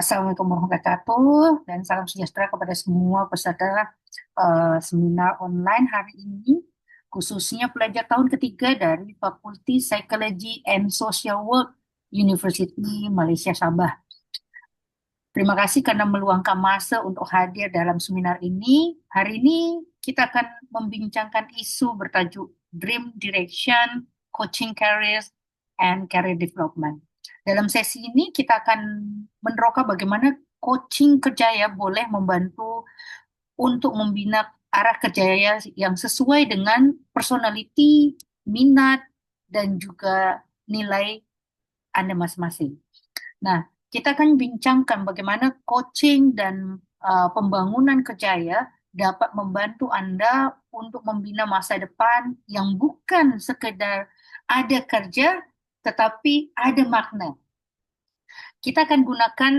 Assalamualaikum warahmatullahi wabarakatuh dan salam sejahtera kepada semua peserta seminar online hari ini, khususnya pelajar tahun ketiga dari Fakulti Psikologi and Social Work University Malaysia Sabah. Terima kasih karena meluangkan masa untuk hadir dalam seminar ini. Hari ini kita akan membincangkan isu bertajuk Dream Direction, Coaching Careers, and Career Development. Dalam sesi ini kita akan meneroka bagaimana coaching kerjaya boleh membantu untuk membina arah kerjaya yang sesuai dengan personality, minat, dan juga nilai Anda masing-masing. Nah, kita akan bincangkan bagaimana coaching dan pembangunan kerjaya dapat membantu Anda untuk membina masa depan yang bukan sekedar ada kerja, tetapi ada makna. Kita akan gunakan,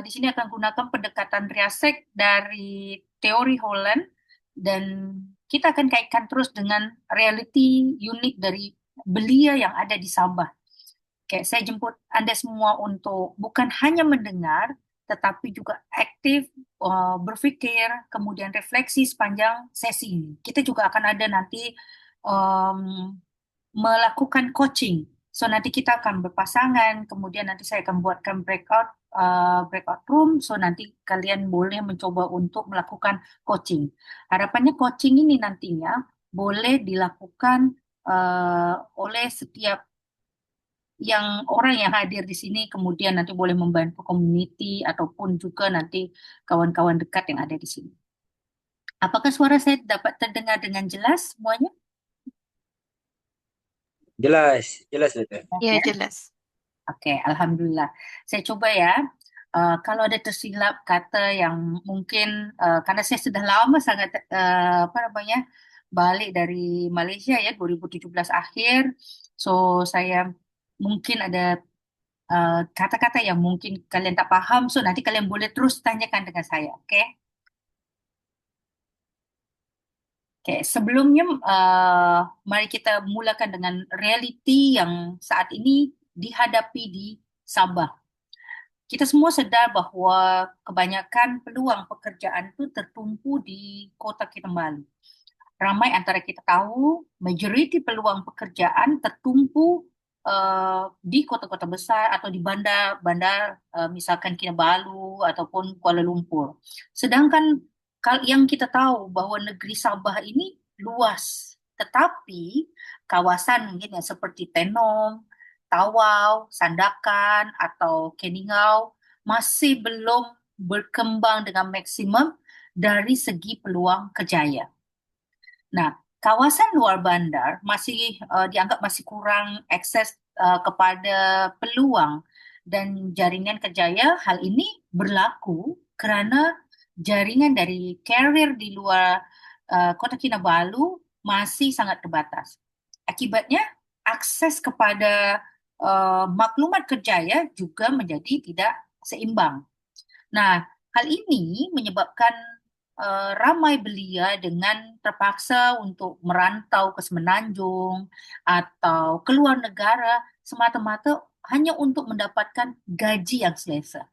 di sini akan gunakan pendekatan Riasek dari teori Holland, dan kita akan kaitkan terus dengan reality unik dari belia yang ada di Sabah. Kayak saya jemput Anda semua untuk bukan hanya mendengar, tetapi juga aktif berpikir, kemudian refleksi sepanjang sesi ini. Kita juga akan ada nanti um, melakukan coaching. So nanti kita akan berpasangan, kemudian nanti saya akan buatkan breakout room. So nanti kalian boleh mencoba untuk melakukan coaching. Harapannya coaching ini nantinya boleh dilakukan oleh setiap yang orang yang hadir di sini, kemudian nanti boleh membantu community ataupun juga nanti kawan-kawan dekat yang ada di sini. Apakah suara saya dapat terdengar dengan jelas semuanya? Jelas, jelas dokter. Jelas Ya, ya? jelas. Oke, Alhamdulillah. Saya coba ya. Kalau ada tersilap kata yang mungkin karena saya sudah lama sangat apa namanya balik dari Malaysia ya 2017 akhir, so saya mungkin ada kata-kata yang mungkin kalian tak paham, so nanti kalian boleh terus tanyakan dengan saya, oke? Oke, sebelumnya mari kita mulakan dengan realiti yang saat ini dihadapi di Sabah. Kita semua sedar bahwa kebanyakan peluang pekerjaan itu tertumpu di Kota Kinabalu. Ramai antara kita tahu, majoriti peluang pekerjaan tertumpu di kota-kota besar atau di bandar-bandar, misalkan Kinabalu ataupun Kuala Lumpur. Sedangkan yang kita tahu bahwa negeri Sabah ini luas, tetapi kawasan mungkin yang seperti Tenom, Tawau, Sandakan, atau Keningau masih belum berkembang dengan maksimum dari segi peluang kerjaya. Nah, kawasan luar bandar masih dianggap masih kurang akses kepada peluang dan jaringan kerjaya. Hal ini berlaku kerana jaringan dari carrier di luar Kota Kinabalu masih sangat terbatas. Akibatnya, akses kepada maklumat kerjaya juga menjadi tidak seimbang. Nah, hal ini menyebabkan ramai belia dengan terpaksa untuk merantau ke Semenanjung atau keluar negara semata-mata hanya untuk mendapatkan gaji yang selesa.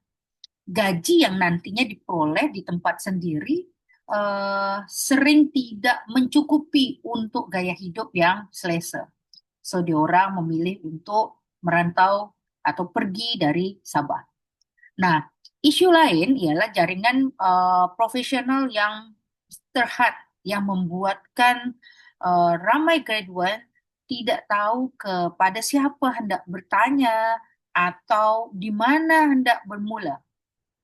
Gaji yang nantinya diperoleh di tempat sendiri sering tidak mencukupi untuk gaya hidup yang selesa. So, diorang memilih untuk merantau atau pergi dari Sabah. Nah, isu lain ialah jaringan profesional yang terhad yang membuatkan ramai graduan tidak tahu kepada siapa hendak bertanya atau di mana hendak bermula.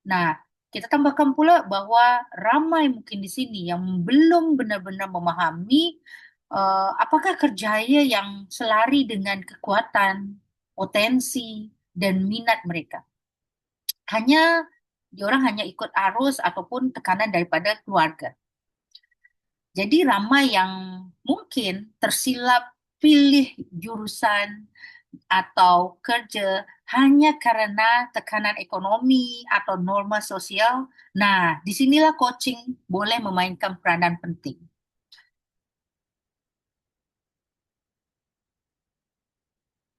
Nah, kita tambahkan pula bahwa ramai mungkin di sini yang belum benar-benar memahami apakah kerjaya yang selari dengan kekuatan, potensi, dan minat mereka. Diorang hanya ikut arus ataupun tekanan daripada keluarga. Jadi ramai yang mungkin tersilap pilih jurusan atau kerja hanya karena tekanan ekonomi atau norma sosial. Nah, disinilah coaching boleh memainkan peranan penting.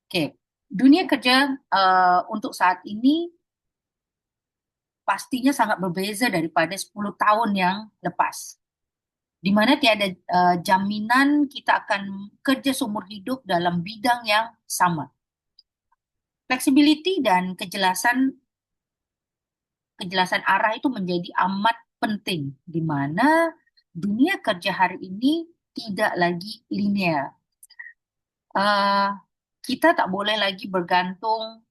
Oke, dunia kerja untuk saat ini pastinya sangat berbeza daripada 10 tahun yang lepas. Di mana tiada jaminan kita akan kerja seumur hidup dalam bidang yang sama. Flexibility dan kejelasan arah itu menjadi amat penting, di mana dunia kerja hari ini tidak lagi linear. Eh, kita tak boleh lagi bergantung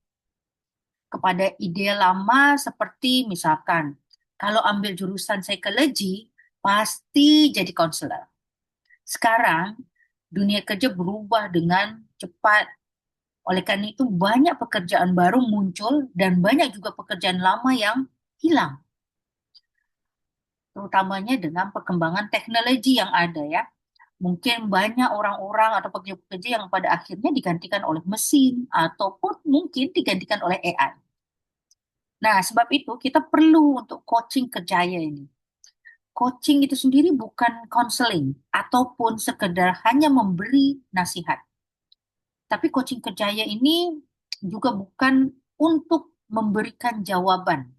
kepada ide lama seperti misalkan kalau ambil jurusan psikologi pasti jadi konselor. Sekarang dunia kerja berubah dengan cepat. Oleh karena itu banyak pekerjaan baru muncul dan banyak juga pekerjaan lama yang hilang, terutamanya dengan perkembangan teknologi yang ada ya. Mungkin banyak orang-orang atau pekerja-pekerja yang pada akhirnya digantikan oleh mesin ataupun mungkin digantikan oleh AI. Nah, sebab itu kita perlu untuk coaching kerjaya ini. Coaching itu sendiri bukan counseling ataupun sekedar hanya memberi nasihat. Tapi coaching kerjaya ini juga bukan untuk memberikan jawaban,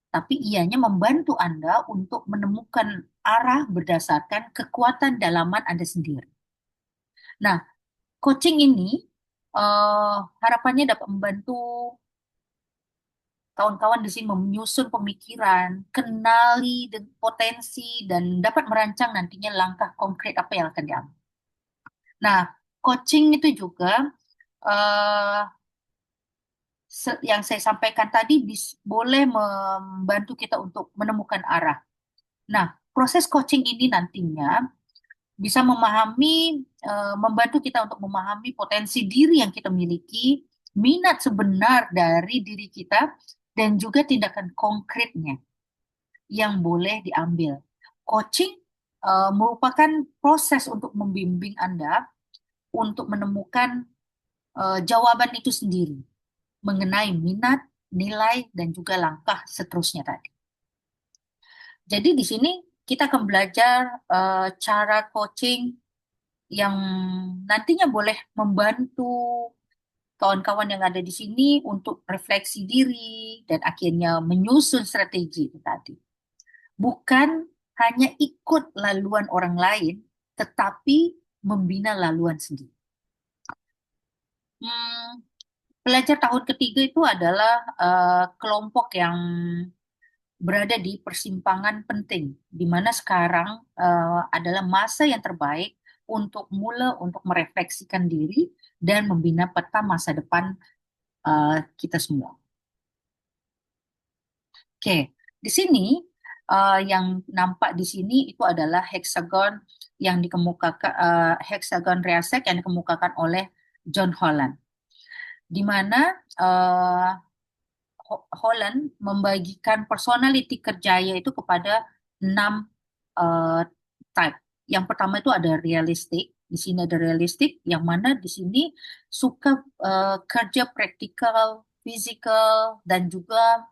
tapi ianya membantu Anda untuk menemukan arah berdasarkan kekuatan dalaman Anda sendiri. Nah, coaching ini harapannya dapat membantu kawan-kawan di sini menyusun pemikiran, kenali potensi, dan dapat merancang nantinya langkah konkret apa yang akan diambil. Nah, coaching itu juga eh, yang saya sampaikan tadi boleh membantu kita untuk menemukan arah. Nah, proses coaching ini nantinya bisa membantu kita untuk memahami potensi diri yang kita miliki, minat sebenar dari diri kita, dan juga tindakan konkretnya yang boleh diambil. Coaching merupakan proses untuk membimbing Anda untuk menemukan jawaban itu sendiri mengenai minat, nilai, dan juga langkah seterusnya tadi. Jadi di sini kita akan belajar cara coaching yang nantinya boleh membantu kawan-kawan yang ada di sini untuk refleksi diri dan akhirnya menyusun strategi itu tadi. Bukan hanya ikut laluan orang lain, tetapi membina laluan sendiri. Hmm, Pelajar tahun ketiga itu adalah kelompok yang berada di persimpangan penting, di mana sekarang adalah masa yang terbaik untuk merefleksikan diri dan membina peta masa depan kita semua. Oke, di sini yang nampak di sini itu adalah heksagon yang dikemukakan heksagon Reasek yang dikemukakan oleh John Holland, di mana Holland membagikan personality kerjaya itu kepada 6 eh, type. Yang pertama itu ada realistik. Di sini ada realistik, yang mana di sini suka kerja praktikal, fisikal, dan juga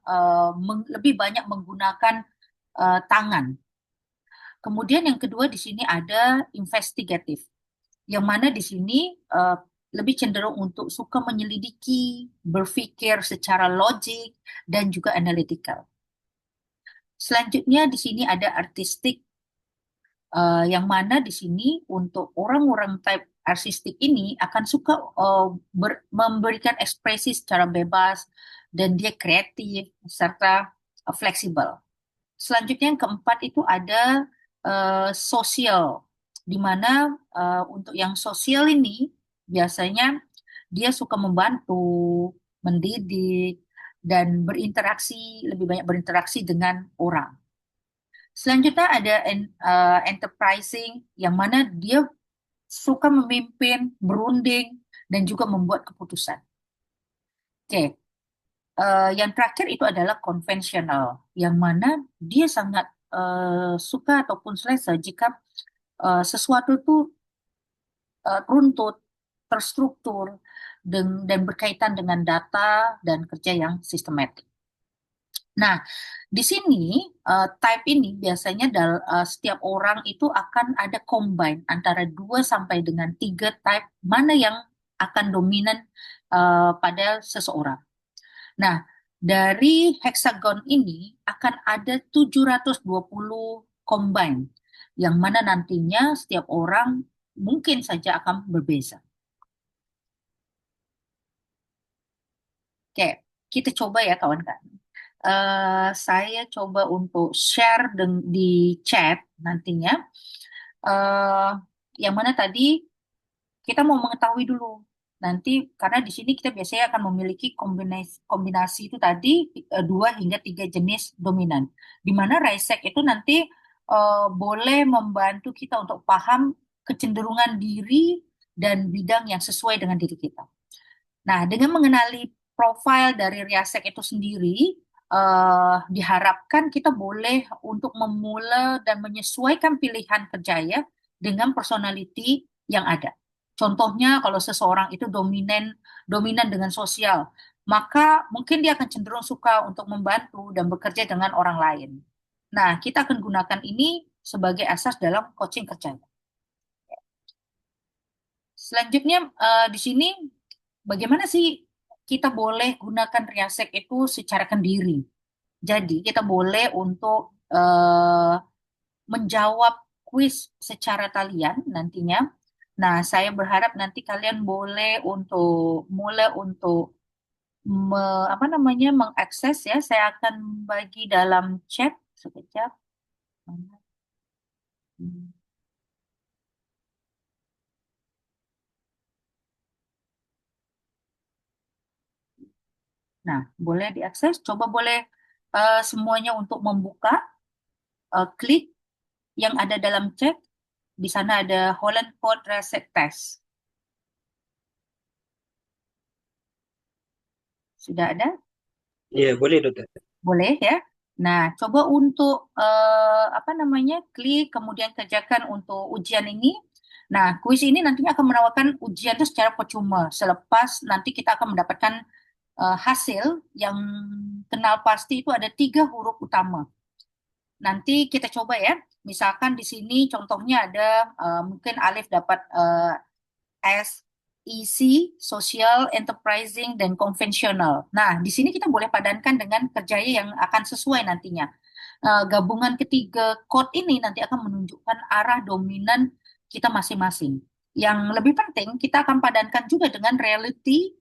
lebih banyak menggunakan tangan. Kemudian yang kedua di sini ada investigatif, yang mana di sini lebih cenderung untuk suka menyelidiki, berpikir secara logik, dan juga analytical. Selanjutnya di sini ada artistik, yang mana di sini untuk orang-orang type artistik ini akan suka memberikan ekspresi secara bebas dan dia kreatif serta fleksibel. Selanjutnya yang keempat itu ada sosial, di mana untuk yang sosial ini biasanya dia suka membantu, mendidik, dan lebih banyak berinteraksi dengan orang. Selanjutnya ada enterprising, yang mana dia suka memimpin, berunding, dan juga membuat keputusan. Oke, yang terakhir itu adalah konvensional, yang mana dia sangat suka ataupun selesa jika sesuatu itu runtut, terstruktur, dan berkaitan dengan data dan kerja yang sistematik. Nah, di sini type ini biasanya setiap orang itu akan ada combine antara 2 sampai dengan 3 type mana yang akan dominan pada seseorang. Nah, Dari heksagon ini akan ada 720 combine, yang mana nantinya setiap orang mungkin saja akan berbeza. Oke, kita coba ya kawan-kawan. Saya coba untuk share di chat nantinya. eh yang mana tadi kita mau mengetahui dulu nanti, karena di sini kita biasanya akan memiliki kombinasi kombinasi itu tadi, dua hingga tiga jenis dominan, di mana Raisek itu nanti boleh membantu kita untuk paham kecenderungan diri dan bidang yang sesuai dengan diri kita. Nah, dengan mengenali profil dari Riasek itu sendiri, diharapkan kita boleh untuk memula dan menyesuaikan pilihan kerja ya dengan personality yang ada. Contohnya, kalau seseorang itu dominan dominan dengan sosial, maka mungkin dia akan cenderung suka untuk membantu dan bekerja dengan orang lain. Nah, kita akan gunakan ini sebagai asas dalam coaching kerja. Selanjutnya, di sini bagaimana sih kita boleh gunakan Riasek itu secara kendiri. Jadi kita boleh untuk menjawab kuis secara talian nantinya. Nah, saya berharap nanti kalian boleh untuk mulai untuk apa namanya mengakses ya. Saya akan bagi dalam chat sekejap. Nah, boleh diakses. Coba boleh semuanya untuk membuka, klik yang ada dalam chat. Di sana ada Holland Code Reset Test. Sudah ada? Iya, boleh dokter. Boleh ya. Nah, coba untuk apa namanya, klik kemudian kerjakan untuk ujian ini. Nah, kuis ini nantinya akan menawarkan ujian itu secara percuma. Selepas nanti kita akan mendapatkan hasil yang kenal pasti itu ada tiga huruf utama. Nanti kita coba ya. Misalkan di sini contohnya ada mungkin Alif dapat SEC, social, enterprising, dan konvensional. Nah, di sini kita boleh padankan dengan kerjaya yang akan sesuai nantinya. Gabungan ketiga code ini nanti akan menunjukkan arah dominan kita masing-masing. Yang lebih penting, kita akan padankan juga dengan reality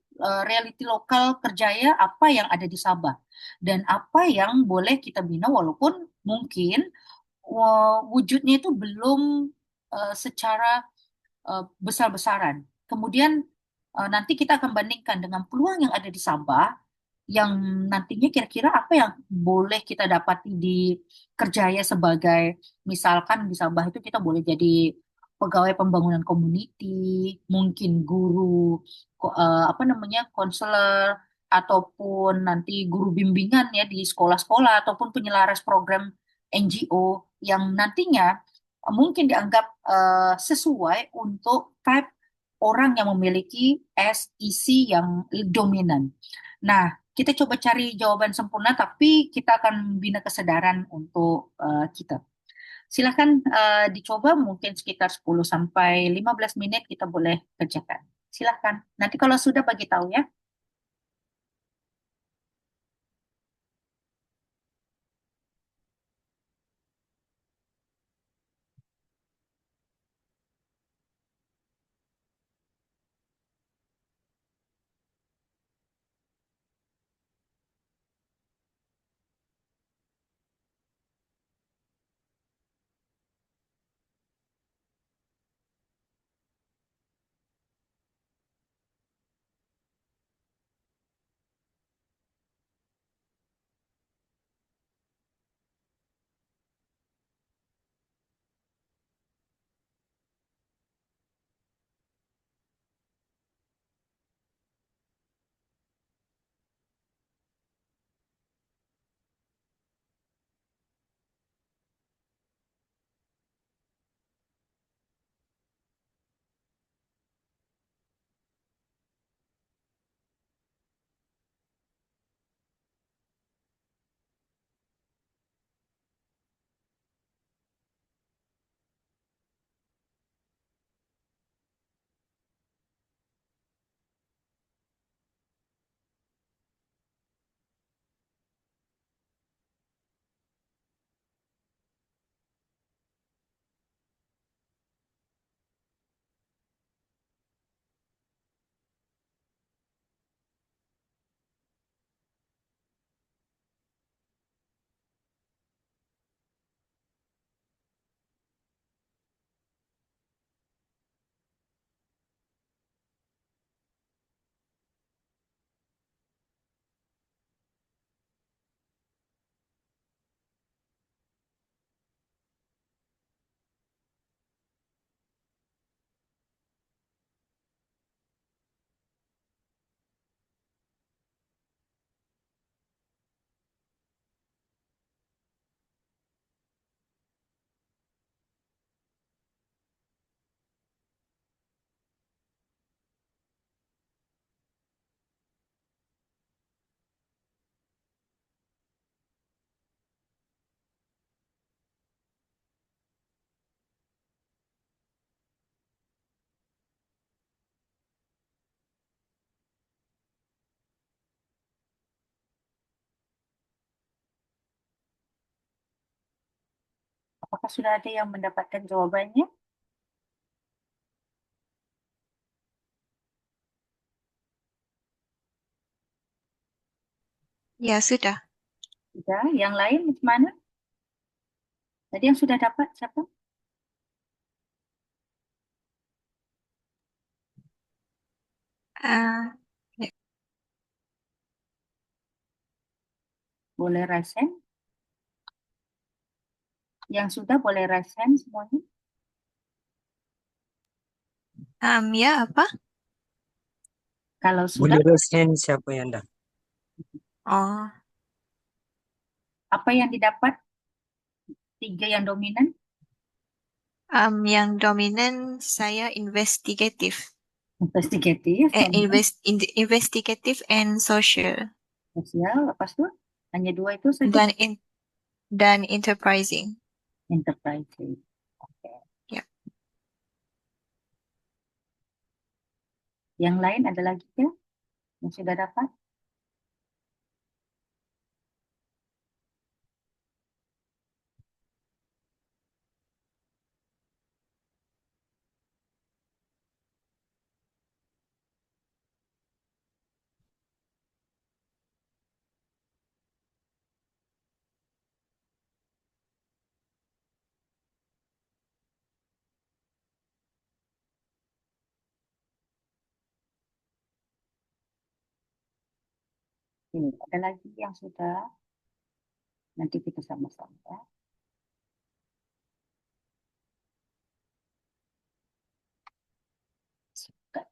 lokal kerjaya apa yang ada di Sabah dan apa yang boleh kita bina, walaupun mungkin wujudnya itu belum secara besar-besaran. Kemudian nanti kita akan bandingkan dengan peluang yang ada di Sabah, yang nantinya kira-kira apa yang boleh kita dapati di Kerjaya sebagai, misalkan di Sabah itu kita boleh jadi pegawai pembangunan community, mungkin guru, apa namanya, konselor, ataupun nanti guru bimbingan ya di sekolah-sekolah, ataupun penyelaras program NGO yang nantinya mungkin dianggap sesuai untuk type orang yang memiliki SEC yang dominan. Nah, kita coba cari jawaban sempurna, tapi kita akan bina kesadaran untuk kita. Silahkan dicoba mungkin sekitar 10 sampai 15 menit kita boleh kerjakan. Silahkan. Nanti kalau sudah bagi tahu ya. Apakah sudah ada yang mendapatkan jawabannya? Ya, sudah. Sudah. Yang lain macam mana? Tadi yang sudah dapat siapa? Ah, ya. Boleh raise hand? Yang sudah boleh raise hand semuanya? Ya, apa? Kalau Boleh sudah, raise hand siapa yang dah? Oh, apa yang didapat? Tiga yang dominan? yang dominan saya investigatif. Investigatif, Investigatif and social sosial, lepas tu hanya dua itu saja. dan enterprising. Enterprise. Oke. Ya. Yang lain ada lagi ke yang sudah dapat? Ini ada lagi yang sudah. Nanti kita sama-sama ya. Suka.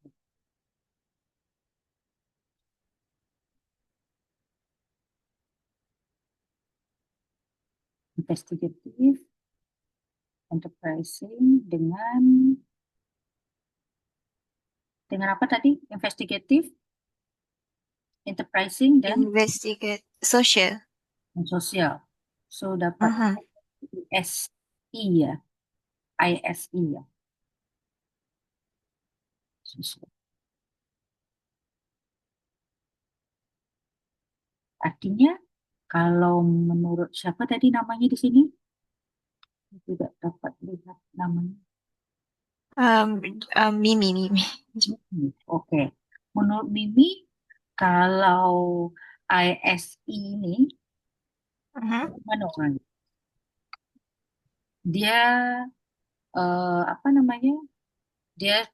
Investigatif, enterprising dengan apa tadi? Investigatif, enterprising Investigate social. dan sosial. So dapat Mhm. ISI ya, ISI ya. Sosial. Artinya kalau menurut siapa tadi namanya di sini? Tidak dapat lihat namanya. Um, Mimi. Oke. Menurut Mimi, kalau ISI ini, Mhm. mana orang? Dia apa namanya? Dia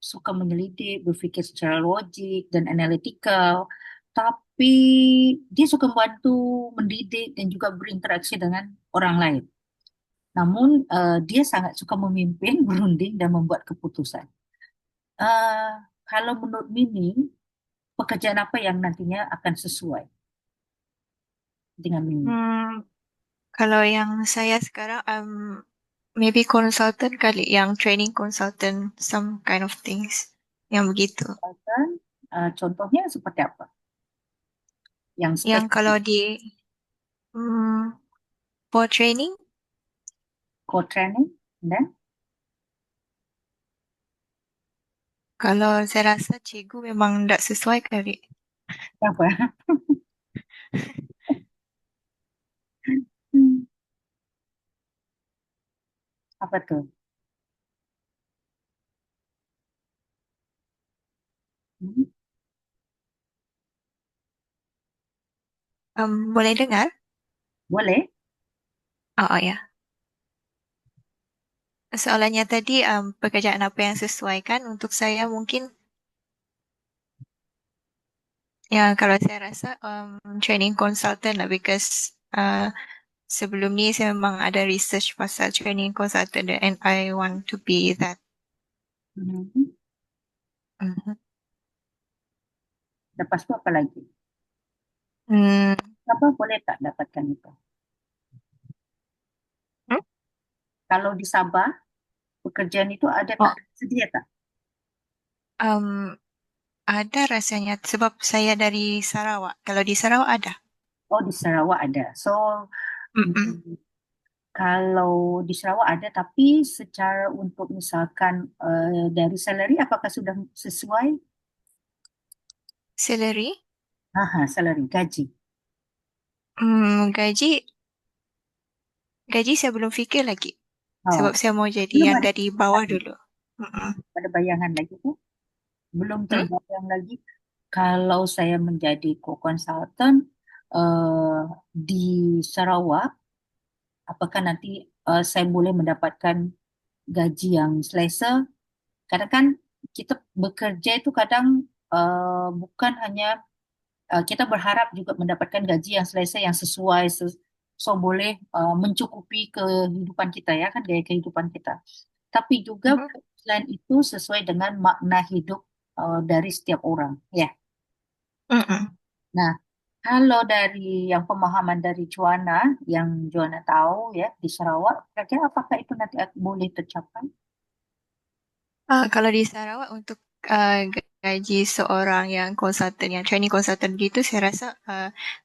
suka menyelidik, berpikir secara logik dan analitikal, tapi dia suka membantu mendidik dan juga berinteraksi dengan orang lain. Namun dia sangat suka memimpin, berunding dan membuat keputusan. Eh, Kalau menurut Mimi, pekerjaan apa yang nantinya akan sesuai dengan Mimi? Hmm, kalau yang saya sekarang, maybe consultant kali, yang training consultant, some kind of things, yang begitu. Dan, contohnya seperti apa? Yang Yang kalau spesifik, hmm, for training, co-training dan kalau saya rasa cikgu memang tidak sesuai kali. apa? Hmm, apa tuh? Hmm, Boleh dengar? boleh? Oh, ya. Soalannya tadi, pekerjaan apa yang sesuai kan untuk saya mungkin, ya kalau saya rasa training consultant lah because sebelum ni saya memang ada research pasal training consultant and I want to be that. Hmm. Mhm. Lepas itu apa lagi? Hmm. Apa boleh tak dapatkan itu? Hmm? Kalau di Sabah, pekerjaan itu ada tak Oh, sedia tak? um, ada rasanya sebab saya dari Sarawak. Kalau di Sarawak ada. Oh, di Sarawak ada. So, Mm-mm. hmm, kalau di Sarawak ada, tapi secara untuk misalkan dari salary, apakah sudah sesuai? Salary, Aha, salary, gaji. gaji gaji saya belum fikir lagi. Oh, Sebab saya mau jadi belum yang ada dari bawah dulu. Mm-mm. ada bayangan lagi tuh, belum Hmm? terbayang lagi. Kalau saya menjadi co-consultant eh, di Sarawak, apakah nanti saya boleh mendapatkan gaji yang selesa? Karena kan kita bekerja itu kadang bukan hanya kita berharap juga mendapatkan gaji yang selesa yang sesuai so boleh mencukupi kehidupan kita ya kan gaya kehidupan kita. Tapi juga Mhm. selain itu sesuai dengan makna hidup dari setiap orang ya. Mm-mm. Nah, kalau dari yang pemahaman dari Juana yang Juana tahu ya di Sarawak, kira-kira apakah itu nanti boleh tercapai? Kalau di Sarawak untuk gaji seorang yang konsultan, yang training konsultan gitu, saya rasa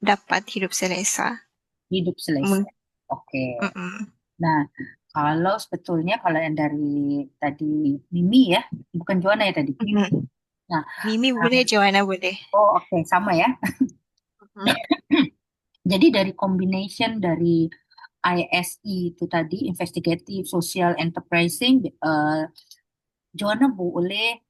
dapat hidup selesa. Hidup selesa. Mung- Oke. Mm-mm. Nah, kalau sebetulnya kalau yang dari tadi Mimi ya, bukan Juana ya tadi, Mimi. Mm-mm. Nah, Mimi boleh, Joanna boleh. oh oke sama ya. Mm-mm. Jadi dari combination dari ISE itu tadi, Investigative Social Enterprising, Joanna boleh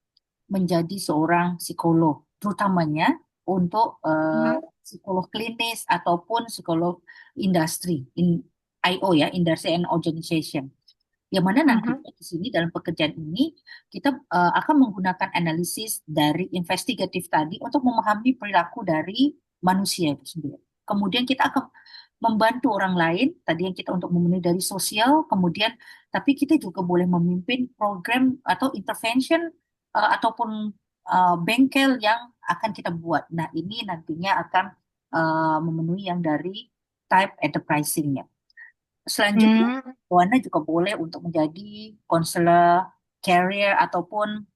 menjadi seorang psikolog, terutamanya untuk Mhm. psikolog klinis ataupun psikolog industri, IO ya, Industry and Organization. Yang mana Mhm. nantinya di sini dalam pekerjaan ini kita akan menggunakan analisis dari investigatif tadi untuk memahami perilaku dari manusia itu sendiri. Kemudian kita akan membantu orang lain, tadi yang kita untuk memenuhi dari sosial, kemudian tapi kita juga boleh memimpin program atau intervention ataupun bengkel yang akan kita buat. Nah, ini nantinya akan memenuhi yang dari type enterprising-nya. Selanjutnya, Mm. Wana juga boleh untuk menjadi konselor career ataupun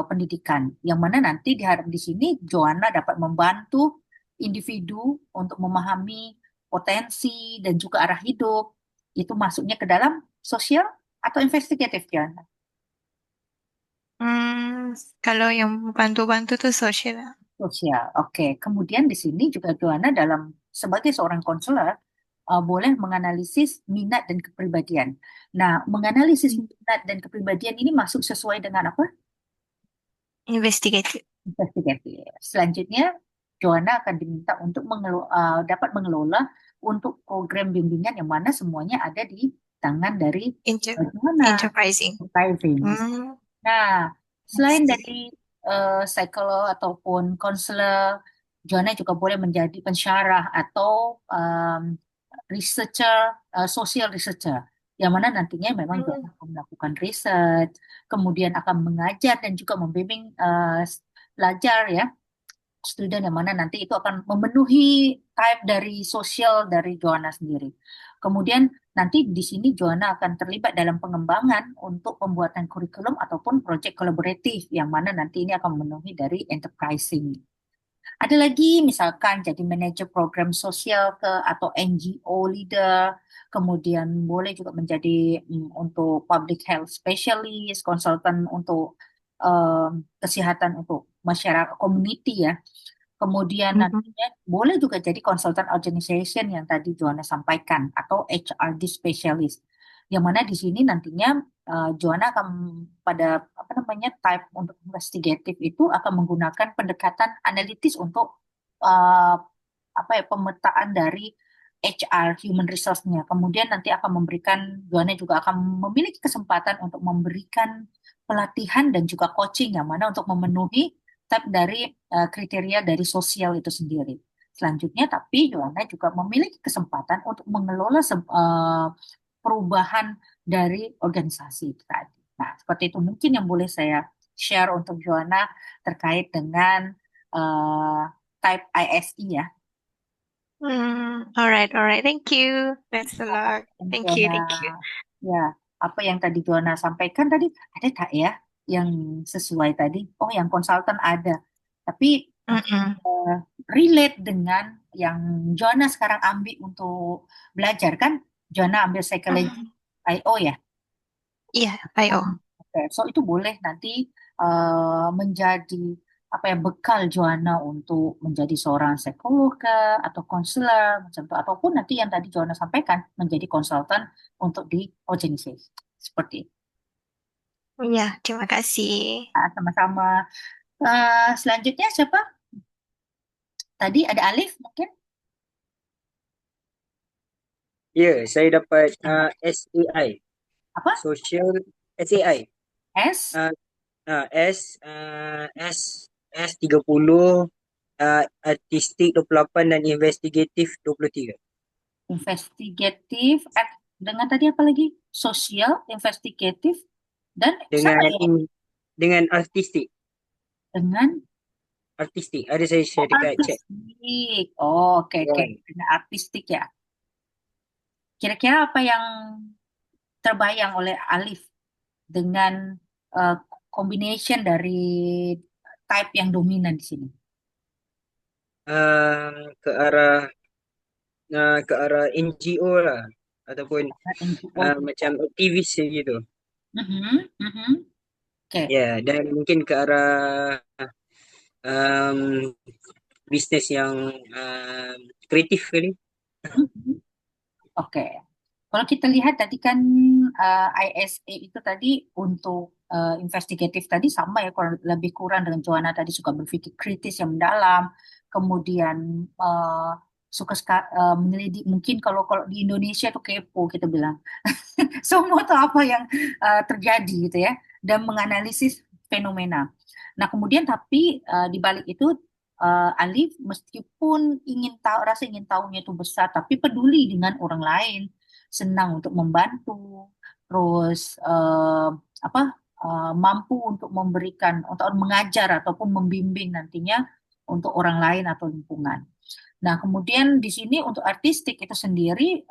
pendidikan. Yang mana nanti diharap di sini Joanna dapat membantu individu untuk memahami potensi dan juga arah hidup. Itu masuknya ke dalam sosial atau investigatif, Joanna. Mm. Kalau yang bantu-bantu tuh sosial. Sosial, oke. Kemudian di sini juga Joanna dalam sebagai seorang konselor boleh menganalisis minat dan kepribadian. Nah, menganalisis Mm. minat dan kepribadian ini masuk sesuai dengan apa? Investigative. Investigatif. Selanjutnya, Joanna akan diminta untuk dapat mengelola untuk program bimbingan yang mana semuanya ada di tangan dari Inter Joanna. enterprising. Diving. Mm. Nah, I selain see. dari psikolog ataupun konselor, Joanna juga boleh menjadi pensyarah atau researcher, social researcher, yang mana nantinya memang Mm. Joanna akan melakukan riset, kemudian akan mengajar dan juga membimbing pelajar ya, student yang mana nanti itu akan memenuhi type dari sosial dari Joanna sendiri. Kemudian nanti di sini Joanna akan terlibat dalam pengembangan untuk pembuatan kurikulum ataupun proyek kolaboratif yang mana nanti ini akan memenuhi dari enterprising. Ada lagi misalkan jadi manajer program sosial ke atau NGO leader, kemudian boleh juga menjadi untuk public health specialist, konsultan untuk kesehatan untuk masyarakat community ya. Kemudian Mhm. nantinya boleh juga jadi konsultan organization yang tadi Joanna sampaikan atau HRD specialist. Yang mana di sini nantinya Joanna akan pada apa namanya type untuk investigatif itu akan menggunakan pendekatan analitis untuk uh, apa ya pemetaan dari HR human resource-nya. Kemudian nanti akan memberikan Joanna juga akan memiliki kesempatan untuk memberikan pelatihan dan juga coaching yang mana untuk memenuhi type dari kriteria dari sosial itu sendiri. Selanjutnya, tapi Joanna juga memiliki kesempatan untuk mengelola perubahan dari organisasi itu tadi. Nah, seperti itu mungkin yang boleh saya share untuk Joanna terkait dengan eh, type ISE ya. Alright, alright. Thank you. That's a lot. Yang Thank you, Joanna, thank you. ya, apa yang tadi Joanna sampaikan tadi, ada tak ya yang sesuai tadi? Oh, yang konsultan ada. Tapi Mm-mm. eh, relate dengan yang Joanna sekarang ambil untuk belajar kan? Joanna ambil psikologi Mm. IO ya. Iya, I.O. Oke, so itu boleh nanti menjadi apa ya bekal Joanna untuk menjadi seorang psikolog kah, atau konselor macam itu, ataupun nanti yang tadi Joanna sampaikan menjadi konsultan untuk di Ogenesis. Seperti itu. Ya, terima kasih. Sama-sama. Selanjutnya siapa? Tadi ada Alif mungkin? Ya, saya dapat SAI, Apa? Social SAI. S? Uh, S S S 30, Artistik 28 dan Investigatif 23. Investigatif, dengan tadi apa lagi? Sosial, investigatif, dan Dengan sama ya dengan artistik, dengan ada saya share dekat chat. artistik. Oh, oke, oke. Ya. Dengan artistik ya. Kira-kira apa yang terbayang oleh Alif dengan eh, combination dari type yang dominan di sini? Ke arah ke arah NGO lah, ataupun NGO macam juga. aktivis gitu. Mhm, mhm. Oke. Ya, dan mungkin ke arah um, bisnes yang kreatif kali. Mhm. Oke. Kalau kita lihat tadi kan ISA itu tadi untuk investigatif tadi sama ya kurang, lebih kurang dengan Joanna tadi suka berpikir kritis yang mendalam, kemudian menyelidik mungkin kalau kalau di Indonesia tuh kepo kita bilang semua tuh apa yang terjadi gitu ya dan menganalisis fenomena. Nah kemudian tapi di balik itu Alif meskipun ingin tahu rasa ingin tahunya itu besar tapi peduli dengan orang lain, senang untuk membantu, terus apa mampu untuk memberikan untuk mengajar ataupun membimbing nantinya untuk orang lain atau lingkungan. Nah, kemudian di sini untuk artistik itu sendiri,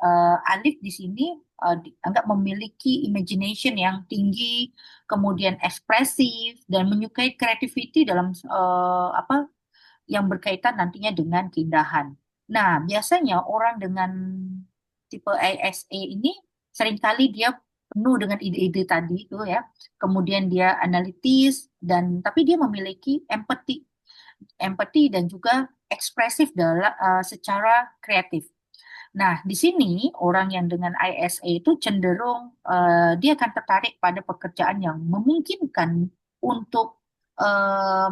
Alif di sini dianggap memiliki imagination yang tinggi, kemudian ekspresif dan menyukai creativity dalam apa yang berkaitan nantinya dengan keindahan. Nah, biasanya orang dengan tipe ASA ini seringkali dia penuh dengan ide-ide tadi itu ya. Kemudian dia analitis dan tapi dia memiliki empati dan juga ekspresif dalam secara kreatif. Nah, di sini orang yang dengan ISA itu cenderung dia akan tertarik pada pekerjaan yang memungkinkan untuk eh,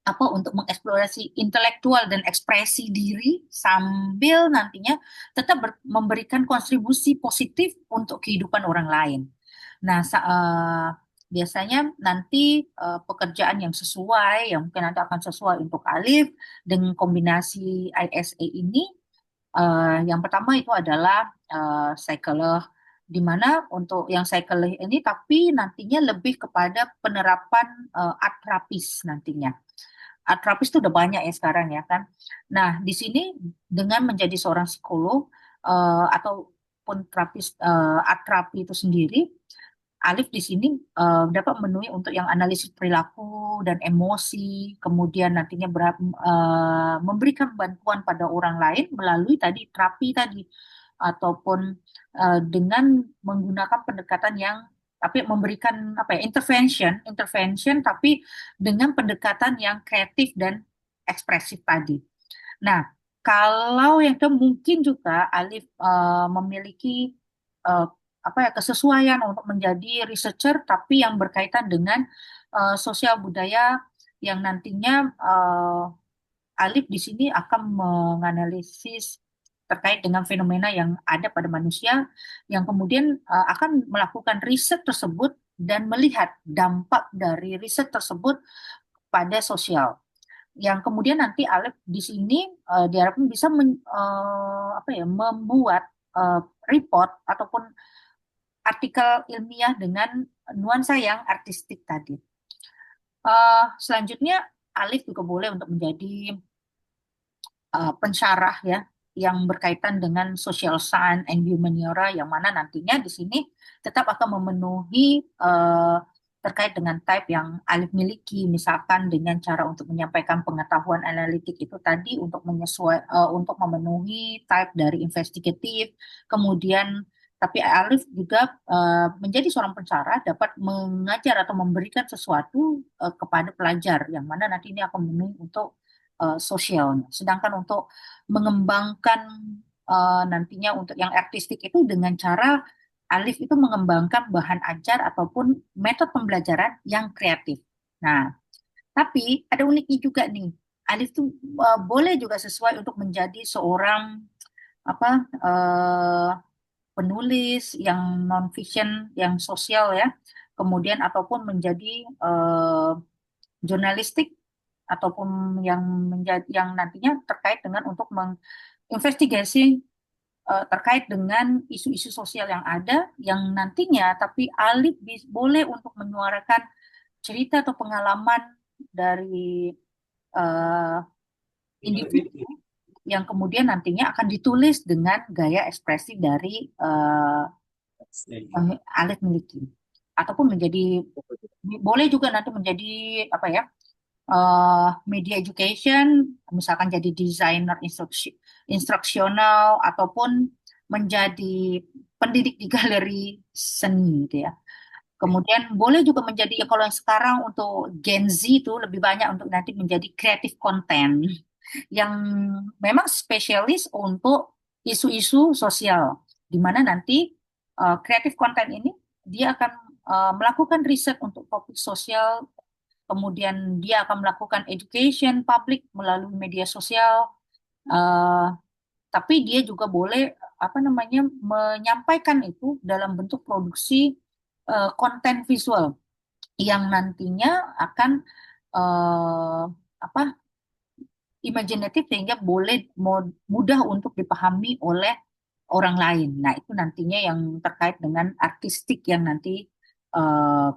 apa untuk mengeksplorasi intelektual dan ekspresi diri sambil nantinya tetap memberikan kontribusi positif untuk kehidupan orang lain. Nah, biasanya nanti pekerjaan yang sesuai, yang mungkin nanti akan sesuai untuk Alif dengan kombinasi ISA ini, yang pertama itu adalah psikolog, di mana untuk yang psikolog ini tapi nantinya lebih kepada penerapan art terapis nantinya. Art terapis itu udah banyak ya sekarang ya kan. Nah, di sini dengan menjadi seorang psikolog ataupun terapis art terapi itu sendiri, Alif di sini dapat memenuhi untuk yang analisis perilaku dan emosi, kemudian nantinya memberikan bantuan pada orang lain melalui tadi terapi tadi, ataupun dengan menggunakan pendekatan yang tapi memberikan apa ya intervention tapi dengan pendekatan yang kreatif dan ekspresif tadi. Nah, kalau yang itu mungkin juga Alif memiliki eh, apa ya kesesuaian untuk menjadi researcher tapi yang berkaitan dengan sosial budaya yang nantinya Alif di sini akan menganalisis terkait dengan fenomena yang ada pada manusia yang kemudian akan melakukan riset tersebut dan melihat dampak dari riset tersebut pada sosial yang kemudian nanti Alef di sini diharapkan bisa apa ya membuat eh, report ataupun artikel ilmiah dengan nuansa yang artistik tadi. Selanjutnya Alif juga boleh untuk menjadi pensyarah ya yang berkaitan dengan social science and humaniora yang mana nantinya di sini tetap akan memenuhi terkait dengan type yang Alif miliki, misalkan dengan cara untuk menyampaikan pengetahuan analitik itu tadi untuk untuk memenuhi type dari investigatif, kemudian tapi Alif juga menjadi seorang pensyarah dapat mengajar atau memberikan sesuatu kepada pelajar yang mana nanti ini akan memenuhi untuk sosialnya. Sedangkan untuk mengembangkan nantinya untuk yang artistik itu dengan cara Alif itu mengembangkan bahan ajar ataupun metode pembelajaran yang kreatif. Nah, tapi ada uniknya juga nih. Alif tuh boleh juga sesuai untuk menjadi seorang apa penulis yang non fiction, yang sosial ya. Kemudian ataupun menjadi jurnalistik ataupun yang menjadi yang nantinya terkait dengan untuk menginvestigasi terkait dengan isu-isu sosial yang ada yang nantinya tapi Alif boleh untuk menyuarakan cerita atau pengalaman dari eh, individu yang kemudian nantinya akan ditulis dengan gaya ekspresi dari yang Alif miliki ataupun menjadi boleh juga nanti menjadi apa ya media education misalkan jadi desainer instruksional ataupun menjadi pendidik di galeri seni gitu ya. Kemudian boleh juga menjadi ya kalau yang sekarang untuk Gen Z itu lebih banyak untuk nanti menjadi creative content yang memang spesialis untuk isu-isu sosial, di mana nanti creative content ini dia akan melakukan riset untuk topik sosial, kemudian dia akan melakukan education publik melalui media sosial, eh, tapi dia juga boleh apa namanya menyampaikan itu dalam bentuk produksi konten visual yang nantinya akan eh, apa imajinatif sehingga boleh mudah untuk dipahami oleh orang lain. Nah, itu nantinya yang terkait dengan artistik yang nanti eh,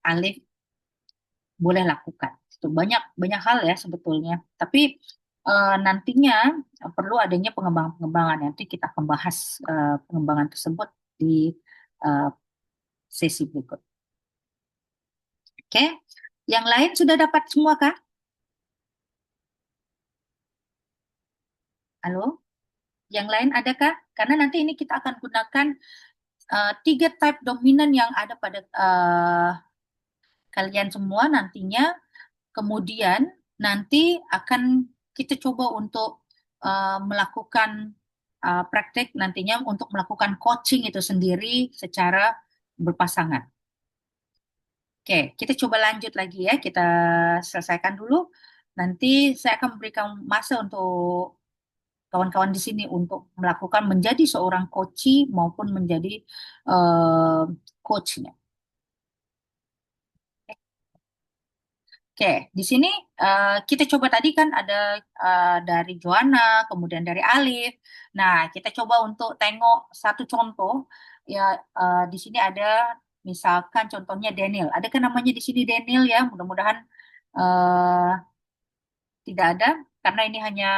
Alif boleh lakukan. Itu banyak banyak hal ya sebetulnya. Tapi nantinya perlu adanya pengembangan-pengembangan. Nanti kita akan bahas pengembangan tersebut di eh, sesi berikut. Oke, yang lain sudah dapat semua kah? Halo? Yang lain adakah? Karena nanti ini kita akan gunakan tiga type dominan yang ada pada kalian semua nantinya. Kemudian nanti akan kita coba untuk melakukan praktek nantinya untuk melakukan coaching itu sendiri secara berpasangan. Oke, kita coba lanjut lagi ya. Kita selesaikan dulu. Nanti saya akan memberikan masa untuk kawan-kawan di sini untuk melakukan menjadi seorang coachee maupun menjadi uh, coachnya. Oke, di sini kita coba tadi kan ada dari Joanna, kemudian dari Alif. Nah, kita coba untuk tengok satu contoh. Ya, di sini ada misalkan contohnya Daniel. Adakah namanya di sini Daniel ya? Mudah-mudahan uh, tidak ada karena ini hanya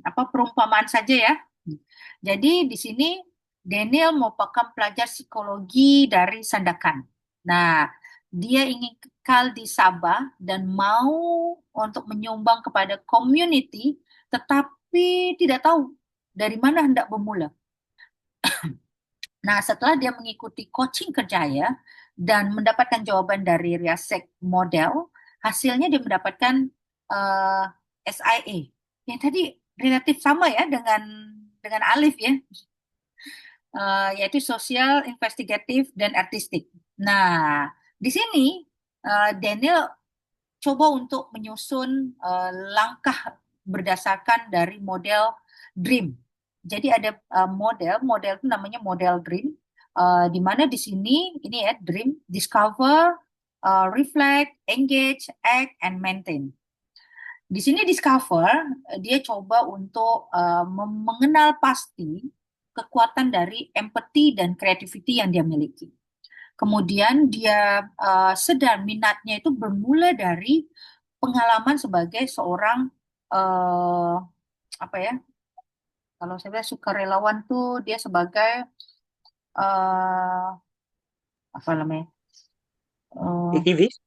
apa perumpamaan saja ya. Jadi di sini Daniel merupakan pelajar psikologi dari Sandakan. Nah, dia ingin kekal di Sabah dan mau untuk menyumbang kepada community, tetapi tidak tahu dari mana hendak bermula. Nah, setelah dia mengikuti coaching kerjaya dan mendapatkan jawaban dari Riasek Model, hasilnya dia mendapatkan eh, SIA. Yang tadi relatif sama ya dengan Alif ya, yaitu sosial, investigatif, dan artistik. Nah, di sini Daniel coba untuk menyusun langkah berdasarkan dari model DREAM. Jadi ada model itu namanya model DREAM, di mana di sini ini ya DREAM, discover, reflect, engage, act, and maintain. Di sini discover, dia coba untuk mengenal pasti kekuatan dari empathy dan creativity yang dia miliki. Kemudian dia sedar minatnya itu bermula dari pengalaman sebagai seorang apa ya? Kalau saya bilang sukarelawan tuh dia sebagai uh, apa namanya? Uh, Aktivis,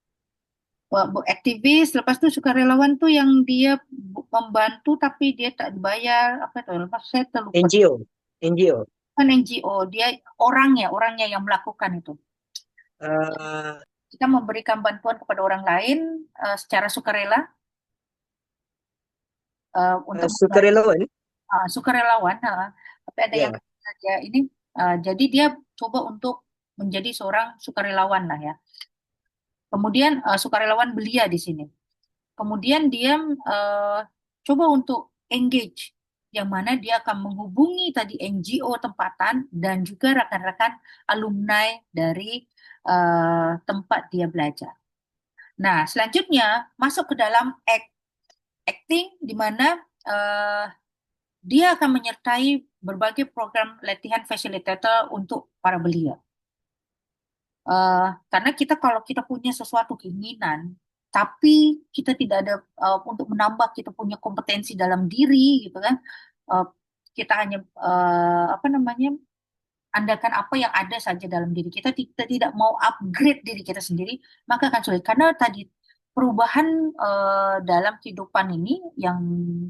aktivis, lepas itu sukarelawan tuh yang dia membantu tapi dia tak dibayar, apa itu? Lepas saya terlupa. NGO, NGO. Bukan NGO, dia orangnya yang melakukan itu. Ah, Kita memberikan bantuan kepada orang lain secara sukarela untuk membantu sukarelawan. sukarelawan. Tapi ada yang Ya, dia ini, jadi dia coba untuk menjadi seorang sukarelawan lah ya. Kemudian sukarelawan belia di sini. Kemudian dia coba untuk engage, yang mana dia akan menghubungi tadi NGO tempatan dan juga rekan-rekan alumni dari tempat dia belajar. Nah, selanjutnya masuk ke dalam acting, di mana eh, dia akan menyertai berbagai program latihan facilitator untuk para belia. Karena kalau kita punya sesuatu keinginan, tapi kita tidak ada untuk menambah kita punya kompetensi dalam diri, gitu kan? eh, kita hanya apa namanya andalkan apa yang ada saja dalam diri kita, kita tidak mau upgrade diri kita sendiri, maka akan sulit. Karena tadi perubahan dalam kehidupan ini yang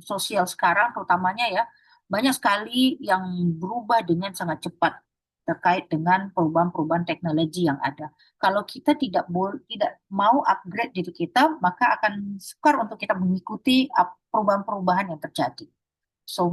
sosial sekarang, terutamanya ya, banyak sekali yang berubah dengan sangat cepat terkait dengan perubahan-perubahan teknologi yang ada. Kalau kita tidak mau upgrade diri kita, maka akan sukar untuk kita mengikuti perubahan-perubahan yang terjadi. So,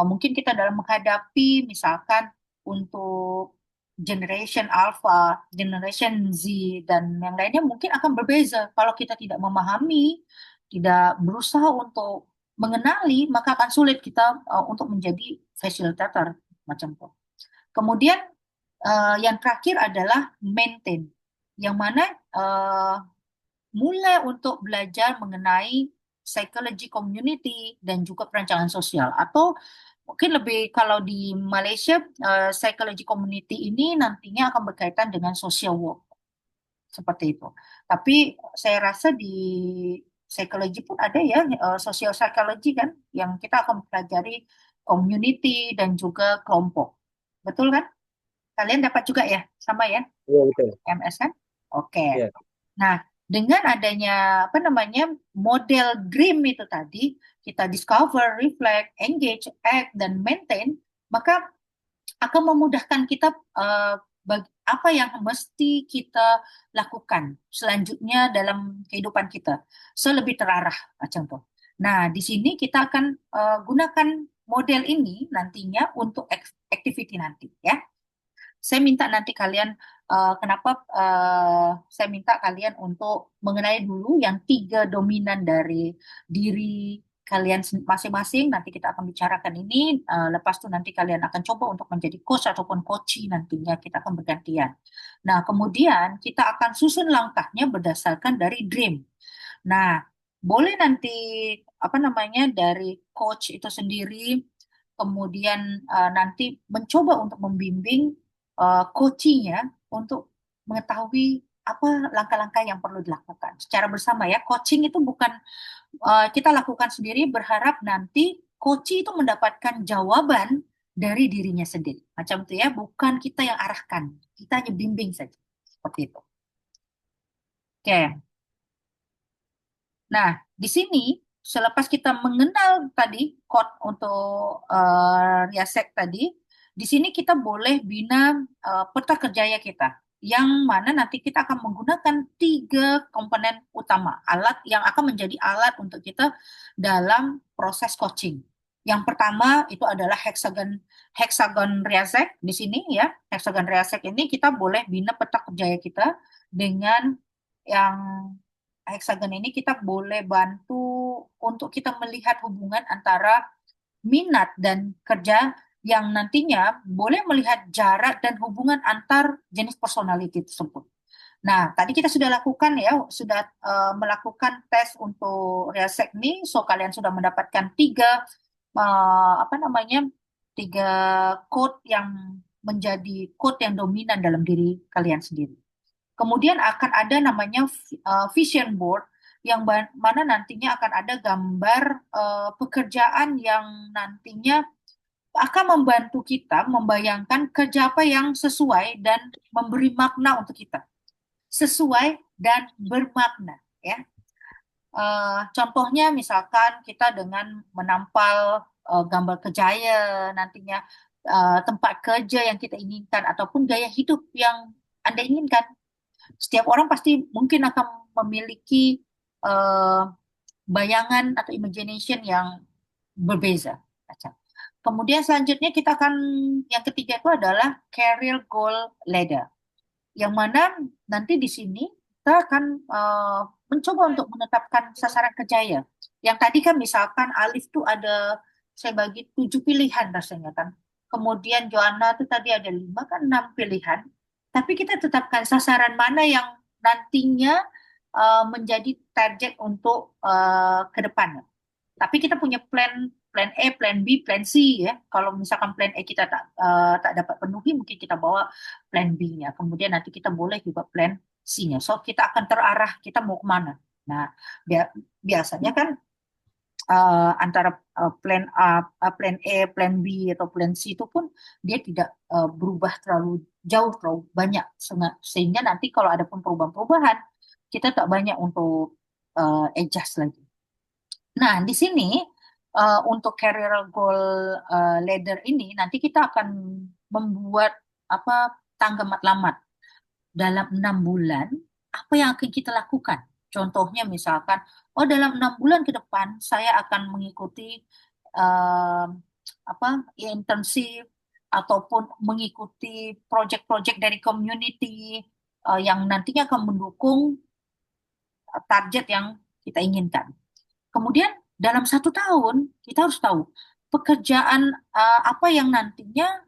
mungkin kita dalam menghadapi misalkan untuk generation alpha, generation Z, dan yang lainnya mungkin akan berbeza. Kalau kita tidak memahami, tidak berusaha untuk mengenali, maka akan sulit kita untuk menjadi facilitator macam itu. Kemudian yang terakhir adalah maintain, yang mana eh, mulai untuk belajar mengenai psikologi community dan juga perancangan sosial. Atau mungkin lebih kalau di Malaysia, psikologi community ini nantinya akan berkaitan dengan social work, seperti itu. Tapi saya rasa di psikologi pun ada ya, social psychology kan, yang kita akan mempelajari community dan juga kelompok. Betul kan? Kalian dapat juga ya? Sama ya? ya betul. MS kan? Oke. Ya. Nah, dengan adanya apa namanya model DREAM itu tadi, kita discover, reflect, engage, act, dan maintain, maka akan memudahkan kita apa yang mesti kita lakukan selanjutnya dalam kehidupan kita. So, lebih terarah macam tuh. Nah, di sini kita akan gunakan model ini nantinya untuk activity nanti ya. Saya minta nanti kalian, kenapa saya minta kalian untuk mengenai dulu yang 3 dominan dari diri kalian masing-masing. Nanti kita akan bicarakan ini. Lepas itu nanti kalian akan coba untuk menjadi coach ataupun coachee nantinya. Kita akan bergantian. Nah, kemudian kita akan susun langkahnya berdasarkan dari dream. Nah, boleh nanti apa namanya dari coach itu sendiri, kemudian nanti mencoba untuk membimbing coaching-nya untuk mengetahui apa langkah-langkah yang perlu dilakukan secara bersama ya. Coaching itu bukan kita lakukan sendiri berharap nanti coach itu mendapatkan jawaban dari dirinya sendiri. Macam itu ya, bukan kita yang arahkan, kita hanya bimbing saja. Seperti itu. Oke. Nah, di sini selepas kita mengenal tadi code untuk Riasek tadi, di sini kita boleh bina peta kerjaya kita, yang mana nanti kita akan menggunakan 3 komponen utama, alat yang akan menjadi alat untuk kita dalam proses coaching. Yang pertama itu adalah hexagon Riasek di sini ya. Hexagon Riasek ini kita boleh bina peta kerjaya kita dengan yang hexagon ini kita boleh bantu untuk kita melihat hubungan antara minat dan kerja, yang nantinya boleh melihat jarak dan hubungan antar jenis personality tersebut. Nah, tadi kita sudah lakukan ya, sudah melakukan tes untuk Reasek ini, so kalian sudah mendapatkan 3 code yang menjadi code yang dominan dalam diri kalian sendiri. Kemudian akan ada namanya vision board, yang mana nantinya akan ada gambar pekerjaan yang nantinya akan membantu kita membayangkan kerja apa yang sesuai dan memberi makna untuk kita. Sesuai dan bermakna ya. Contohnya misalkan kita dengan menampal gambar kejaya nantinya tempat kerja yang kita inginkan ataupun gaya hidup yang Anda inginkan. Setiap orang pasti mungkin akan memiliki eh, bayangan atau imagination yang berbeza. Kemudian selanjutnya kita akan, yang ketiga itu adalah career goal ladder, yang mana nanti di sini kita akan mencoba untuk menetapkan sasaran kerja ya. Yang tadi kan misalkan Alif tuh ada, saya bagi 7 pilihan rasanya kan. Kemudian Joanna tuh tadi ada 5 kan 6 pilihan. Tapi kita tetapkan sasaran mana yang nantinya menjadi target untuk ke depannya. Tapi kita punya plan plan A, plan B, plan C ya. Kalau misalkan plan A kita tak dapat penuhi, mungkin kita bawa plan B-nya. Kemudian nanti kita boleh juga plan C-nya. So kita akan terarah kita mau kemana. Nah, biasanya kan antara plan A, plan A, plan B atau plan C itu pun dia tidak berubah terlalu jauh, terlalu banyak, sehingga nanti kalau ada pun perubahan-perubahan kita tak banyak untuk adjust lagi. Nah, di sini untuk career goal ladder ini nanti kita akan membuat apa tangga matlamat dalam 6 bulan apa yang akan kita lakukan. Contohnya misalkan, oh dalam 6 bulan ke depan saya akan mengikuti eh, apa internship ataupun mengikuti project-project dari community yang nantinya akan mendukung target yang kita inginkan. Kemudian dalam 1 tahun kita harus tahu pekerjaan apa yang nantinya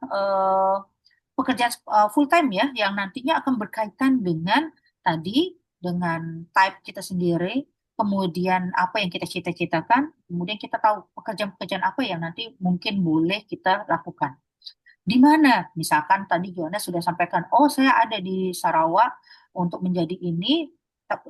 pekerjaan full time ya, yang nantinya akan berkaitan dengan tadi dengan type kita sendiri, kemudian apa yang kita cita-citakan, kemudian kita tahu pekerjaan-pekerjaan apa yang nanti mungkin boleh kita lakukan. Di mana? Misalkan tadi Joanna sudah sampaikan, oh saya ada di Sarawak untuk menjadi ini,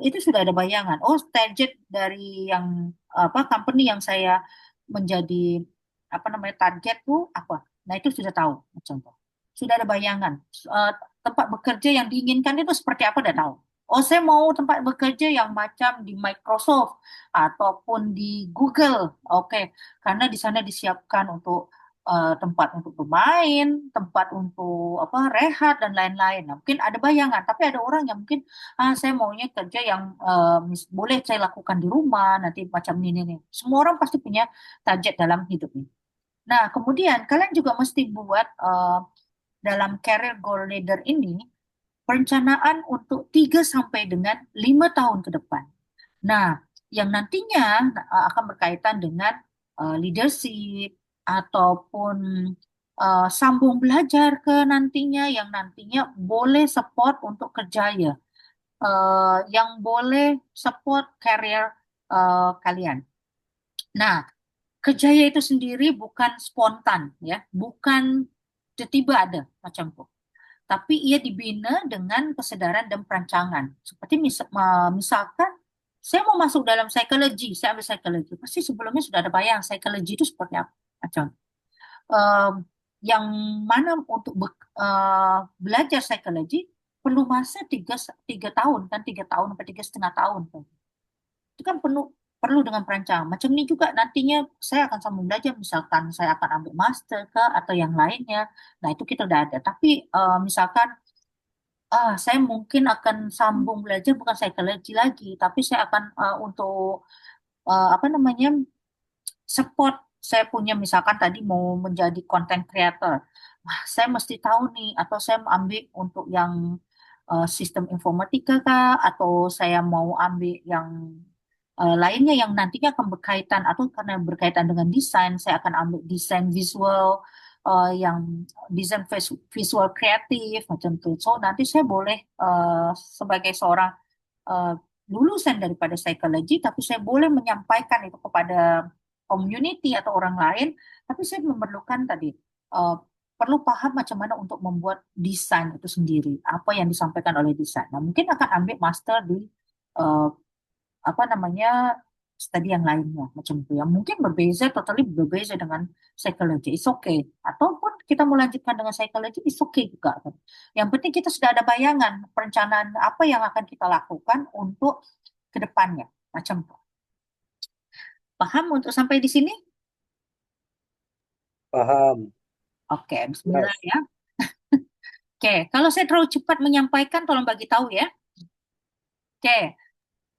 itu sudah ada bayangan. Oh target dari yang apa company yang saya menjadi apa namanya target tuh apa? Nah itu sudah tahu, contoh. Sudah ada bayangan. Eh, Tempat bekerja yang diinginkan itu seperti apa udah tahu. Oh saya mau tempat bekerja yang macam di Microsoft ataupun di Google. Oke, karena di sana disiapkan untuk tempat untuk bermain, tempat untuk apa rehat dan lain-lain. Nah, mungkin ada bayangan, tapi ada orang yang mungkin saya maunya kerja yang boleh saya lakukan di rumah nanti macam ini nih. Semua orang pasti punya target dalam hidupnya. Nah, kemudian kalian juga mesti buat dalam career goal leader ini perencanaan untuk 3 sampai dengan 5 tahun ke depan. Nah, yang nantinya akan berkaitan dengan leadership ataupun sambung belajar ke nantinya yang nantinya boleh support untuk kerja ya, yang boleh support career kalian. Nah, kerjaya itu sendiri bukan spontan ya, bukan tiba-tiba ada macam itu. Tapi ia dibina dengan kesadaran dan perancangan. Seperti misalkan saya mau masuk dalam psikologi, saya ambil psikologi. Pasti sebelumnya sudah ada bayang psikologi itu seperti apa. Macam eh, yang mana untuk belajar psikologi perlu masa 3 tahun kan, 3 tahun sampai 3,5 tahun kan. Itu kan perlu dengan perancangan. Macam ini juga nantinya saya akan sambung belajar, misalkan saya akan ambil master kah atau yang lainnya. Nah itu kita udah ada. Tapi misalkan saya mungkin akan sambung belajar bukan psikologi lagi, tapi saya akan untuk apa namanya support. Saya punya misalkan tadi mau menjadi content creator. Wah, saya mesti tahu nih, atau saya mau ambil untuk yang sistem informatika kah, atau saya mau ambil yang lainnya yang nantinya akan berkaitan atau karena berkaitan dengan desain, saya akan ambil desain visual yang desain visual kreatif macam itu. So nanti saya boleh sebagai seorang eh, lulusan daripada psikologi, tapi saya boleh menyampaikan itu kepada community atau orang lain, tapi saya memerlukan tadi eh, perlu paham macam mana untuk membuat desain itu sendiri, apa yang disampaikan oleh desain. Nah, mungkin akan ambil master di eh, apa namanya studi yang lainnya macam itu yang mungkin berbeza, totally berbeza dengan psikologi, it's okay. Ataupun kita melanjutkan dengan psikologi, it's okay juga kan. Yang penting kita sudah ada bayangan perencanaan apa yang akan kita lakukan untuk ke depannya macam itu. Paham untuk sampai di sini? Paham. Oke, Bismillah Yes. ya. Oke, kalau saya terlalu cepat menyampaikan, tolong bagi tahu ya. Oke,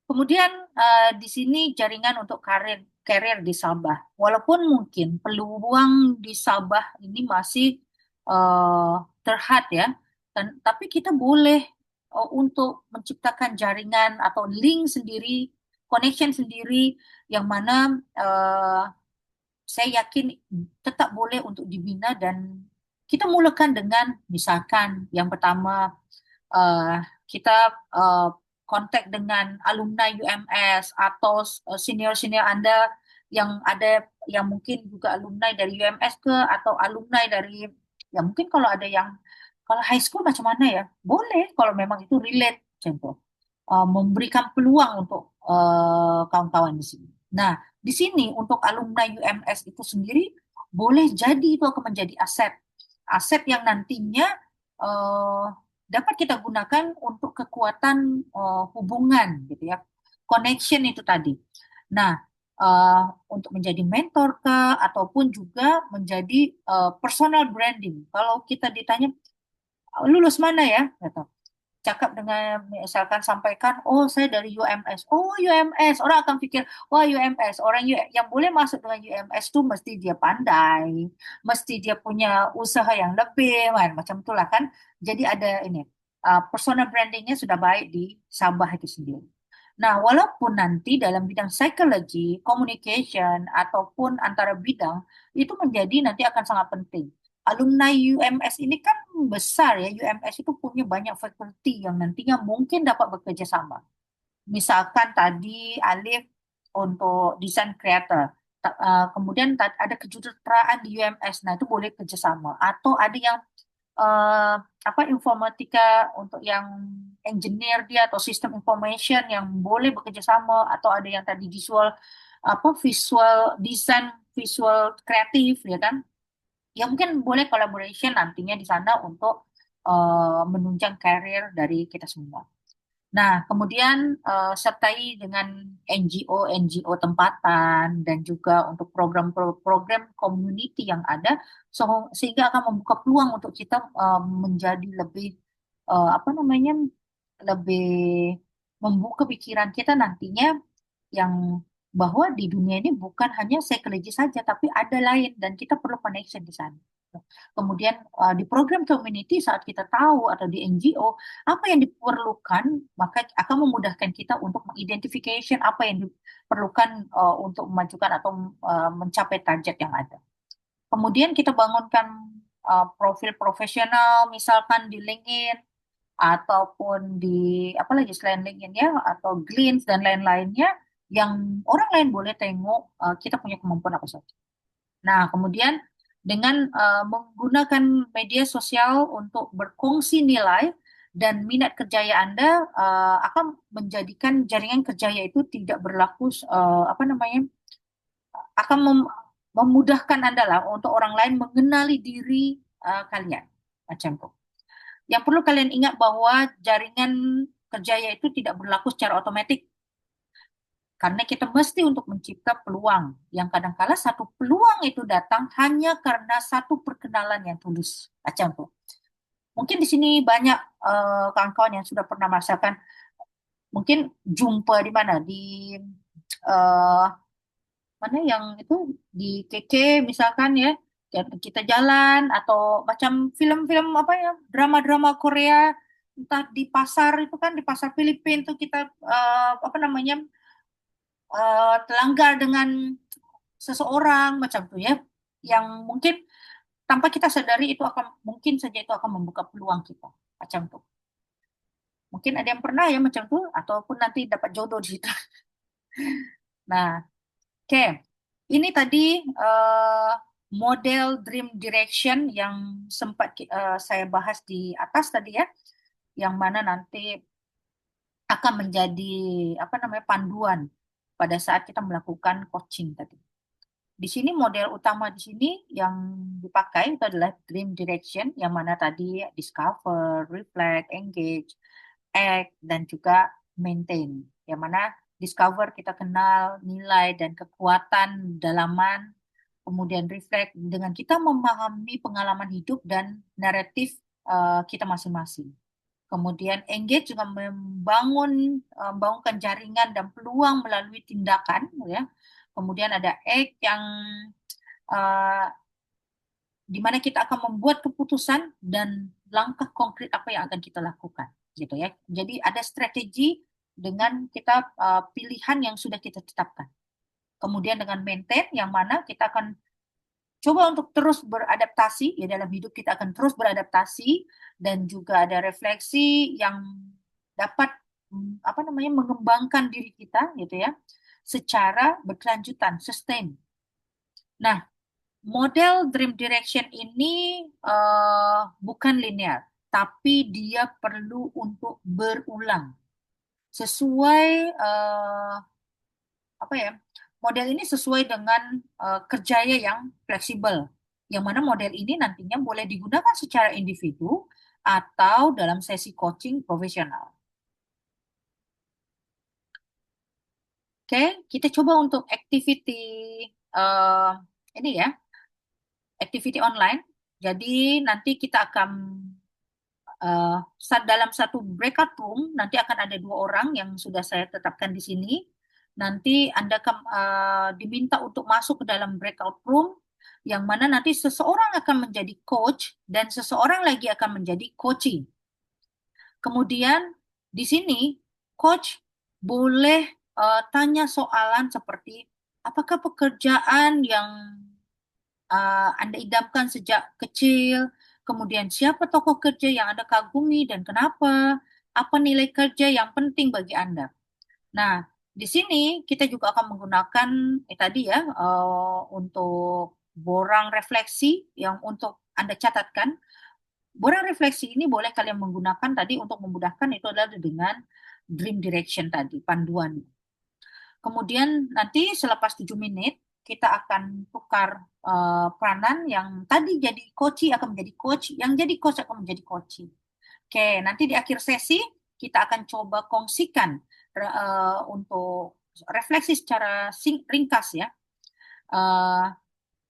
kemudian di sini jaringan untuk karir di Sabah. Walaupun mungkin peluang di Sabah ini masih eh, terhad ya, tapi kita boleh untuk menciptakan jaringan atau link sendiri, connection sendiri, yang mana saya yakin tetap boleh untuk dibina dan kita mulakan dengan misalkan yang pertama eh, kita eh, kontak dengan alumni UMS atau senior-senior Anda yang ada yang mungkin juga alumni dari UMS ke atau alumni dari ya mungkin kalau ada yang kalau high school macam mana ya boleh kalau memang itu relate contoh memberikan peluang untuk kawan-kawan di sini. Nah, di sini untuk alumni UMS itu sendiri boleh jadi itu akan menjadi aset, aset yang nantinya eh, dapat kita gunakan untuk kekuatan hubungan gitu ya, connection itu tadi. Nah, eh, untuk menjadi mentor ke ataupun juga menjadi personal branding. Kalau kita ditanya lulus mana ya, kata cakap dengan misalkan sampaikan, oh saya dari UMS, oh UMS, orang akan pikir, wah UMS, orang yang boleh masuk dengan UMS tuh mesti dia pandai, mesti dia punya usaha yang lebih, macam itulah kan. Jadi ada ini, personal brandingnya sudah baik di Sabah itu sendiri. Nah, walaupun nanti dalam bidang psikologi, communication, ataupun antara bidang, itu menjadi nanti akan sangat penting. Alumni UMS ini kan besar ya, UMS itu punya banyak fakulti yang nantinya mungkin dapat bekerja sama. Misalkan tadi Alif untuk desain creator, kemudian ada kejuruteraan di UMS, nah itu boleh kerjasama. Atau ada yang eh, apa informatika untuk yang engineer dia atau sistem information yang boleh bekerja sama, atau ada yang tadi visual visual design, visual kreatif ya kan ya mungkin boleh collaboration nantinya di sana untuk menunjang karir dari kita semua. Nah, kemudian sertai dengan NGO tempatan dan juga untuk program-program community yang ada, sehingga akan membuka peluang untuk kita menjadi lebih apa namanya, lebih membuka pikiran kita nantinya yang bahwa di dunia ini bukan hanya psikologi saja, tapi ada lain dan kita perlu connection di sana. Kemudian di program community saat kita tahu atau di NGO apa yang diperlukan, maka akan memudahkan kita untuk mengidentification apa yang diperlukan untuk memajukan atau mencapai target yang ada. Kemudian kita bangunkan profil profesional, misalkan di LinkedIn ataupun di apalagi selain LinkedIn ya atau Glints dan lain-lainnya yang orang lain boleh tengok kita punya kemampuan apa saja. Nah, kemudian dengan menggunakan media sosial untuk berkongsi nilai dan minat kerjaya Anda akan menjadikan jaringan kerjaya itu tidak berlaku apa namanya akan memudahkan Anda lah untuk orang lain mengenali diri kalian macam itu. Yang perlu kalian ingat bahwa jaringan kerjaya itu tidak berlaku secara otomatis karena kita mesti untuk mencipta peluang yang kadangkala satu peluang itu datang hanya karena satu perkenalan yang tulus. Macam tuh. Mungkin di sini banyak kawan-kawan yang sudah pernah merasakan mungkin jumpa di mana di eh, mana yang itu di KK misalkan ya kita jalan atau macam film-film apa ya drama-drama Korea entah di pasar itu kan di pasar Filipina tuh kita apa namanya terlanggar dengan seseorang macam tuh ya yang mungkin tanpa kita sadari itu akan mungkin saja itu akan membuka peluang kita macam tuh mungkin ada yang pernah ya macam tuh ataupun nanti dapat jodoh di situ. Nah, oke. Ini tadi eh, model dream direction yang sempat saya bahas di atas tadi ya, yang mana nanti akan menjadi apa namanya panduan pada saat kita melakukan coaching tadi. Di sini model utama di sini yang dipakai itu adalah dream direction yang mana tadi discover, reflect, engage, act dan juga maintain. Yang mana discover kita kenal nilai dan kekuatan dalaman kemudian reflect dengan kita memahami pengalaman hidup dan naratif kita masing-masing. Kemudian engage juga membangunkan jaringan dan peluang melalui tindakan, ya. Kemudian ada act yang uh, di mana kita akan membuat keputusan dan langkah konkret apa yang akan kita lakukan, gitu ya. Jadi ada strategi dengan kita pilihan yang sudah kita tetapkan. Kemudian dengan maintain yang mana kita akan coba untuk terus beradaptasi, ya dalam hidup kita akan terus beradaptasi, dan juga ada refleksi yang dapat apa namanya mengembangkan diri kita, gitu ya, secara berkelanjutan, sustain. Nah, model dream direction ini bukan linear, tapi dia perlu untuk berulang sesuai apa ya? Model ini sesuai dengan kerjaya yang fleksibel, yang mana model ini nantinya boleh digunakan secara individu atau dalam sesi coaching profesional. Oke, kita coba untuk activity eh, ini ya, activity online. Jadi nanti kita akan dalam satu breakout room nanti akan ada 2 orang yang sudah saya tetapkan di sini. Nanti Anda diminta untuk masuk ke dalam breakout room yang mana nanti seseorang akan menjadi coach dan seseorang lagi akan menjadi coaching. Kemudian di sini coach boleh tanya soalan seperti apakah pekerjaan yang Anda idamkan sejak kecil, kemudian siapa tokoh kerja yang Anda kagumi dan kenapa, apa nilai kerja yang penting bagi Anda. Nah, di sini kita juga akan menggunakan tadi ya untuk borang refleksi yang untuk Anda catatkan. Borang refleksi ini boleh kalian menggunakan tadi untuk memudahkan itu adalah dengan dream direction tadi, panduan. Kemudian nanti selepas 7 menit kita akan tukar peranan, yang tadi jadi coach akan menjadi coach, yang jadi coach akan menjadi coach. Oke, nanti di akhir sesi kita akan coba kongsikan untuk refleksi secara ringkas ya.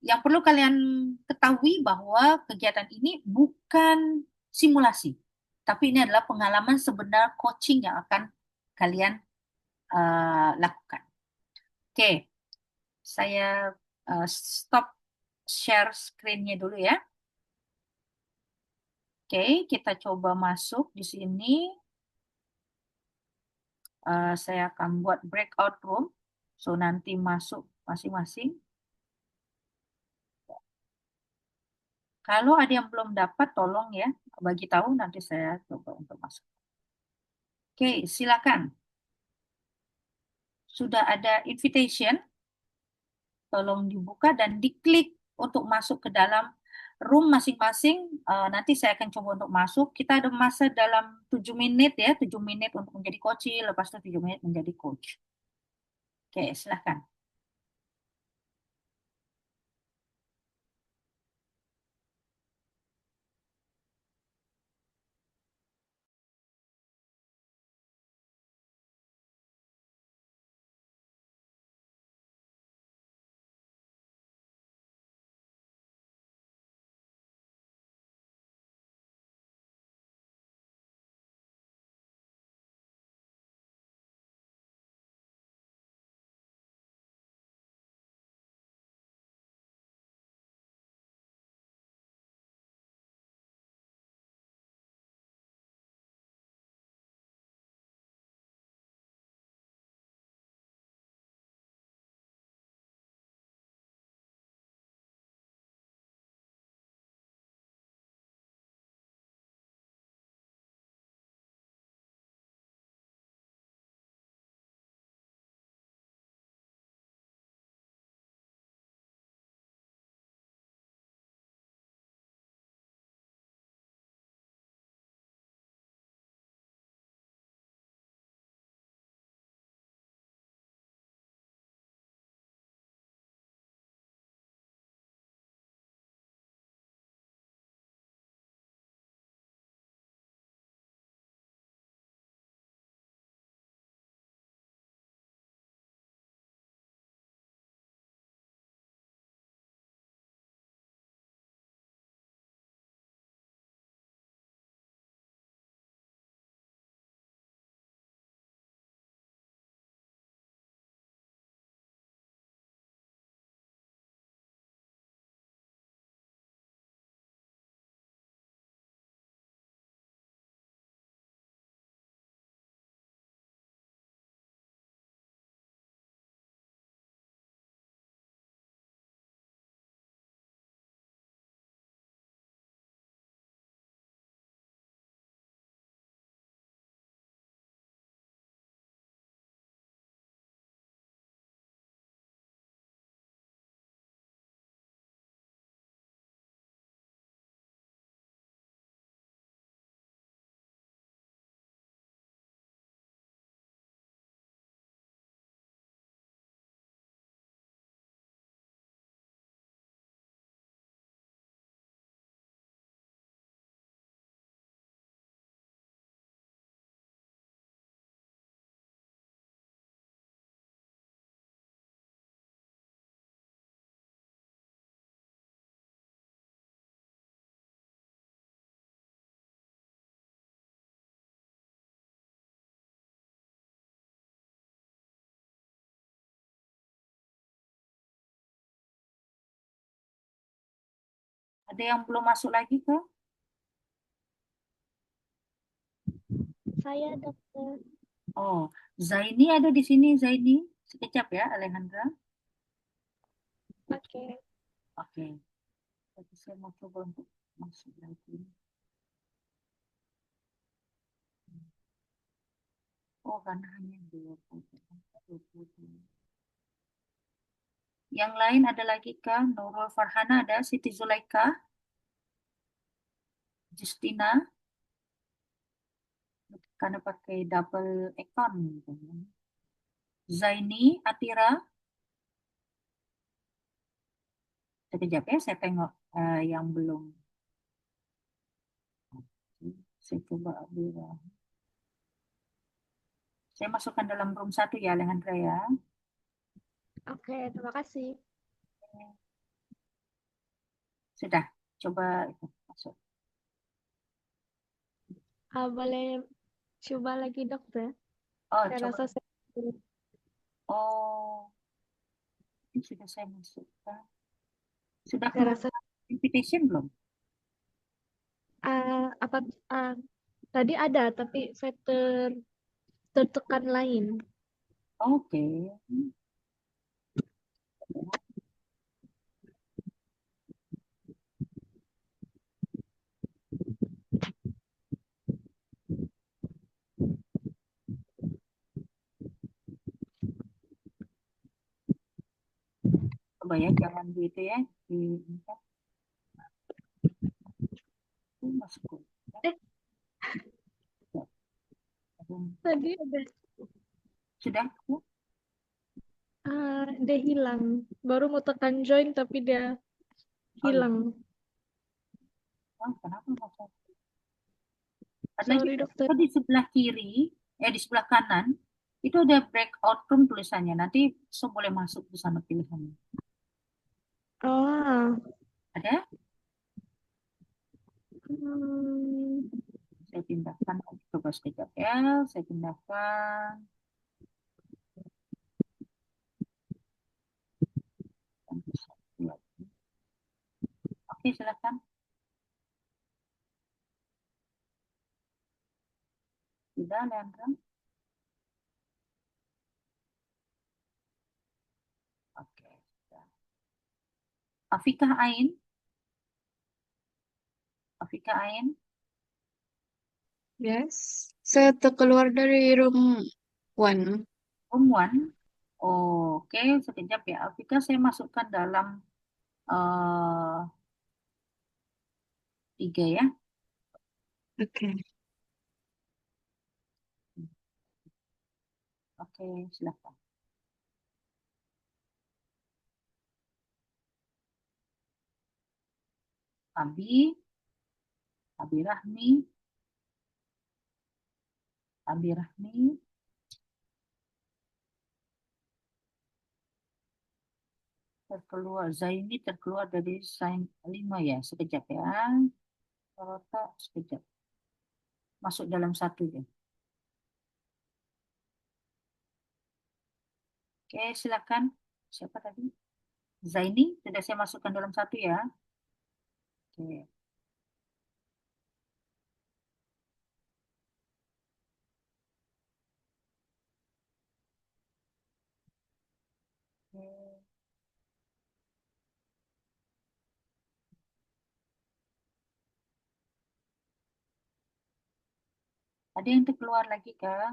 Yang perlu kalian ketahui bahwa kegiatan ini bukan simulasi, tapi ini adalah pengalaman sebenar coaching yang akan kalian lakukan. Oke, saya stop share screen-nya dulu ya. Oke, kita coba masuk di sini. Saya akan buat breakout room. So, nanti masuk masing-masing. Kalau ada yang belum dapat, tolong ya, bagi tahu nanti saya coba untuk masuk. Oke, silakan. Sudah ada invitation, tolong dibuka dan diklik untuk masuk ke dalam room masing-masing. Nanti saya akan coba untuk masuk. Kita ada masa dalam 7 menit ya, 7 menit untuk menjadi coach, lepas itu 7 menit menjadi coach. Oke, silakan. Ada yang belum masuk lagi ke? Saya dokter. Oh, Zaini ada di sini, Zaini. Sekejap ya, Alejandra. Oke. Oke. Tapi saya mau coba untuk masuk lagi. Oh, karena hanya 20. Yang lain ada lagi kah? Nurul Farhana ada, Siti Zulaika, Justina, karena pakai double account gitu. Zaini, Atira, sekejap ya, saya tengok yang belum. Saya coba Atira. Saya masukkan dalam room 1 ya, Alejandra ya. Oke, terima kasih. Sudah, coba itu masuk. Boleh coba lagi dokter? Oh, Saya coba. rasa saya Oh, ini sudah saya masukkan. Sudah saya keluar rasa invitation belum? apa tadi ada tapi saya tertekan lain. Oke. Coba ya, jangan gitu ya. Di, masuk. Eh, tadi ada Sudah? dia hilang. Baru mau tekan join tapi dia Oh, iya. hilang. Oh, kenapa masuk? Ada lagi Sorry dokter. di sebelah kiri, di sebelah kanan, itu ada breakout room tulisannya. Nanti so boleh masuk ke sana pilihannya. Oh. Ada? Hmm, Saya pindahkan. Coba sekejap ya. Saya pindahkan. Oke, silakan. Sudah, Leandra? Oke. Sudah. Afikah Ain? Afikah Ain? Yes, saya terkeluar dari room 1. Room 1. Oke, sekejap ya. Afika saya masukkan dalam 3 ya. Oke. Oke, silakan. Abi, Abi Rahmi, Abi Rahmi, terkeluar, Zaini terkeluar dari sign 5 ya. Sekejap ya. Rota, sekejap. Masuk dalam 1 ya. Oke, silakan. Siapa tadi? Zaini, sudah saya masukkan dalam 1 ya. Oke. Oke. Ada yang terkeluar lagi kah?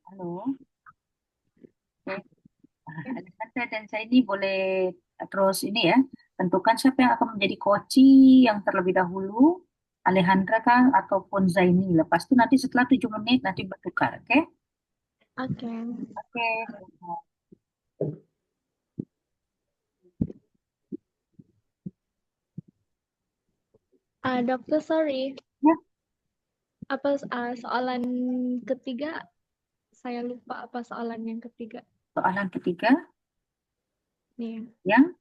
Halo. Oke. Alexandra dan saya ini boleh terus ini ya, tentukan siapa yang akan menjadi koci yang terlebih dahulu, Alejandra kah ataupun Zaini. Lepas itu nanti setelah 7 menit nanti bertukar, oke? Oke. Oke. Dokter sorry. Ya, Apa soalan ketiga? Saya lupa apa soalan yang ketiga. soalan ketiga. Nih, Yang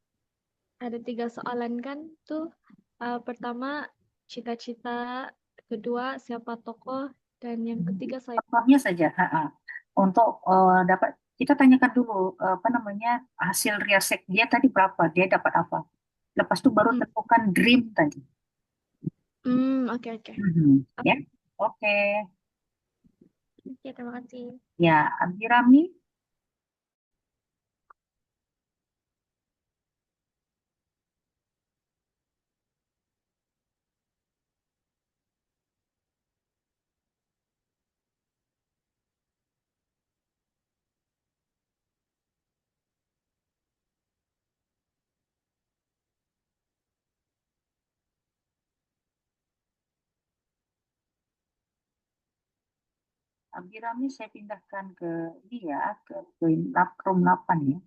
ada 3 soalan kan tuh. Pertama, cita-cita. Kedua, siapa tokoh. Dan yang ketiga, saya. contohnya saja. Ha-ha. Untuk dapat kita tanyakan dulu apa namanya hasil riasek dia tadi berapa, dia dapat apa. Lepas itu baru Hmm, tentukan dream tadi. oke, oke. Ya, oke. Oke, terima kasih. Ya, Abdirami. Abdirami saya pindahkan ke dia ke room 8 ya.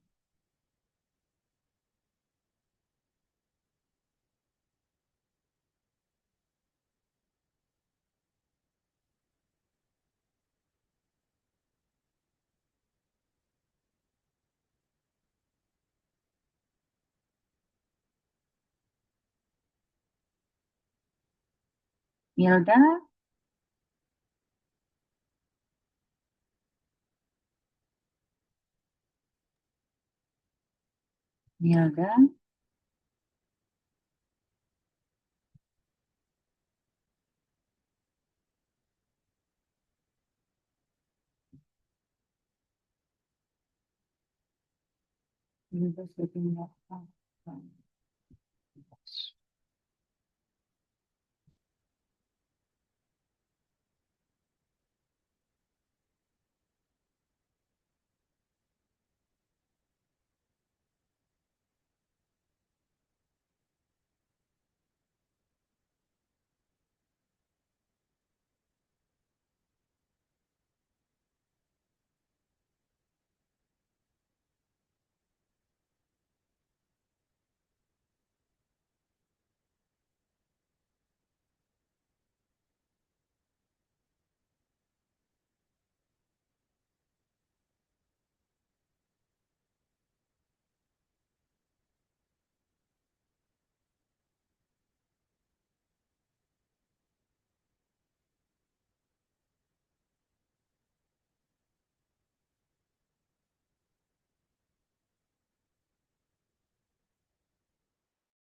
Milda, Milda, Milda saya pindahkan.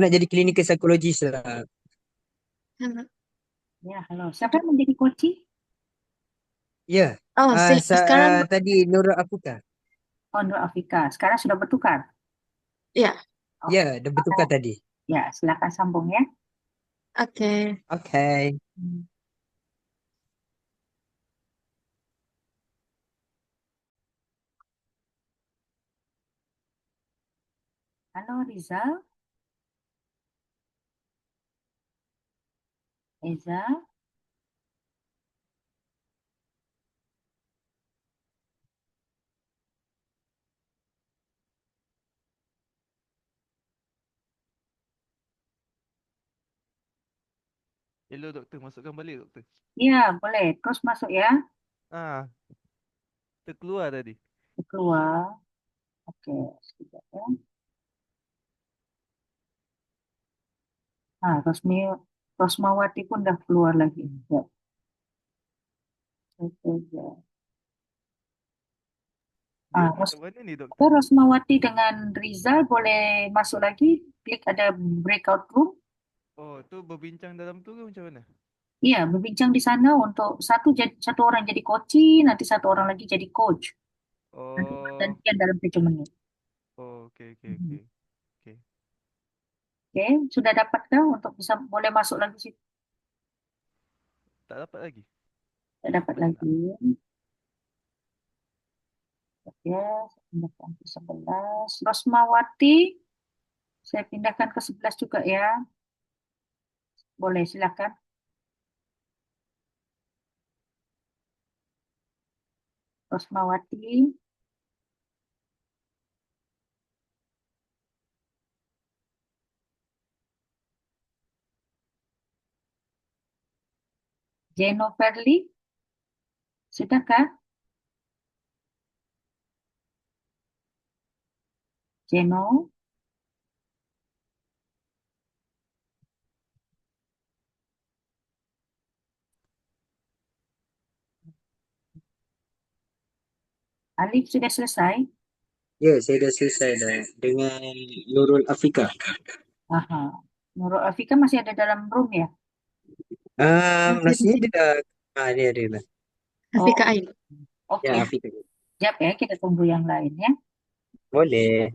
Nak jadi klinikal psikologis lah. Ya, halo. Siapa yang menjadi coach? Ya. Oh, sekarang Tadi Nur Afuka. Oh, Nur Afika. Sekarang sudah bertukar. ya. Oh, Ya, dah bertukar tadi. ya, silakan sambung ya. Oke. Okay. Hmm. Halo Rizal, Eza, Hello doktor, masukkan balik doktor. ya boleh. Terus masuk ya. Ah, terkeluar tadi. Keluar. Oke, sekejap ya. Ah, Rosmawati pun dah keluar lagi. Ya, sekejap. Dia Ah, kat mana ni doktor? Rosmawati dengan Rizal boleh masuk lagi. Klik ada breakout room. Oh, tu berbincang dalam tu ke macam mana? Iya, berbincang di sana untuk satu orang jadi coach, nanti satu orang lagi jadi coach. Nanti Oh, pergantian dalam 7 menit. oh, okey okey Mhm. okey. Okey. Oke, sudah dapatkah untuk bisa boleh masuk lagi situ? Tak dapat lagi. Tidak dapat Macam mana? lagi. Oke, saya pindahkan ke 11. Rosmawati, saya pindahkan ke 11 juga ya. Boleh, silakan. Rosmawati, Jeno Verly, sudahkah? Jeno, Alif sudah selesai? Ya, saya dah selesai dah dengan Nurul Afika. Aha. Nurul Afika masih ada dalam room ya? Nasinya dia dah. Dia ada lah. Afika Oh, Ain. oke. Ya, Afika. Sekejap ya, kita tunggu yang lain ya. Boleh.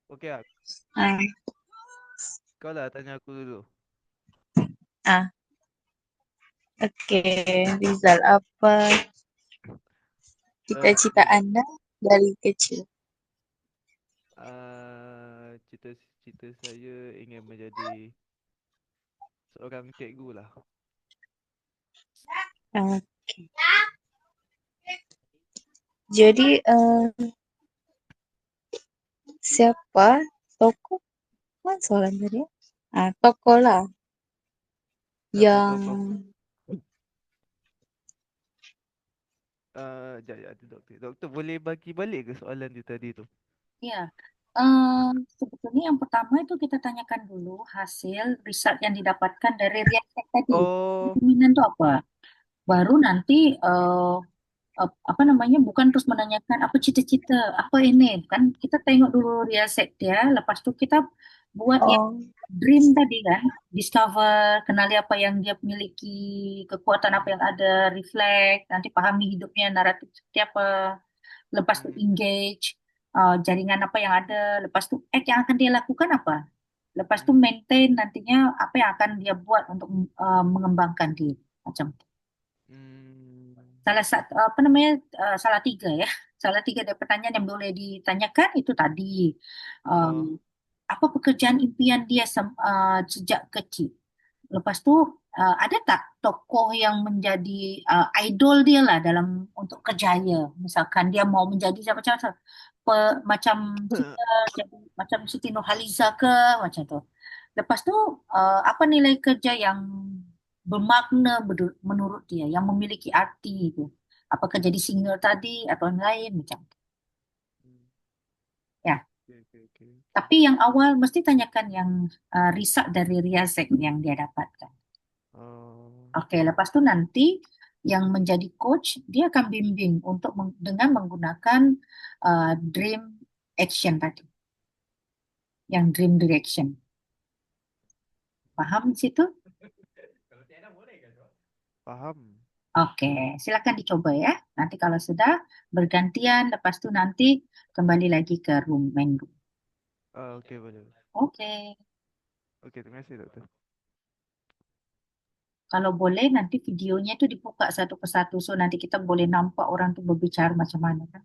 Okey lah. Ah, Kau lah tanya aku dulu. okay. Rizal, apa cita-cita Okay. anda dari kecil? Cita-cita saya ingin menjadi seorang cikgu lah. Okay. Jadi, siapa tokoh? Apa soalan tadi? Tokoh lah Siapa yang tokoh? Sekejap, ada doktor. Doktor boleh bagi balik ke soalan dia tadi tu? Ya, sebetulnya yang pertama itu kita tanyakan dulu hasil riset yang didapatkan dari riset tadi. Oh, Dominan itu apa? Baru nanti apa namanya? Bukan terus menanyakan apa cita-cita, apa ini. Kan kita tengok dulu riset dia, lepas itu kita buat yang oh, dream tadi kan, discover, kenali apa yang dia miliki, kekuatan apa yang ada, reflect, nanti pahami hidupnya, naratif seperti apa. Lepas tu engage jaringan apa yang ada, lepas tu act yang akan dia lakukan apa, lepas tu maintain nantinya apa yang akan dia buat untuk mengembangkan dia macam tu. Salah satu apa namanya salah tiga ya, salah tiga dari pertanyaan yang boleh ditanyakan itu tadi. Um, oh, Apa pekerjaan impian dia sejak kecil. Lepas tu ada tak tokoh yang menjadi idol dia lah dalam untuk kerjaya. Misalkan dia mau menjadi macam macam kita jadi macam Siti Nurhaliza ke macam tu. Lepas tu apa nilai kerja yang bermakna menurut dia, yang memiliki arti itu. Apakah jadi singer tadi atau yang lain macam tu. Ya. okay. Tapi yang awal mesti tanyakan yang riset dari Riazek yang dia dapatkan. Oh, Oke, lepas tu nanti yang menjadi coach dia akan bimbing untuk dengan menggunakan dream action tadi, yang dream direction. Paham di situ? faham. Oke, silakan dicoba ya. Nanti kalau sudah bergantian, lepas tu nanti kembali lagi ke main room. Okay, boleh. Oke, Okay, terima kasih doktor. kalau boleh nanti videonya itu dibuka satu persatu, so nanti kita boleh nampak orang tu berbicara macam mana kan?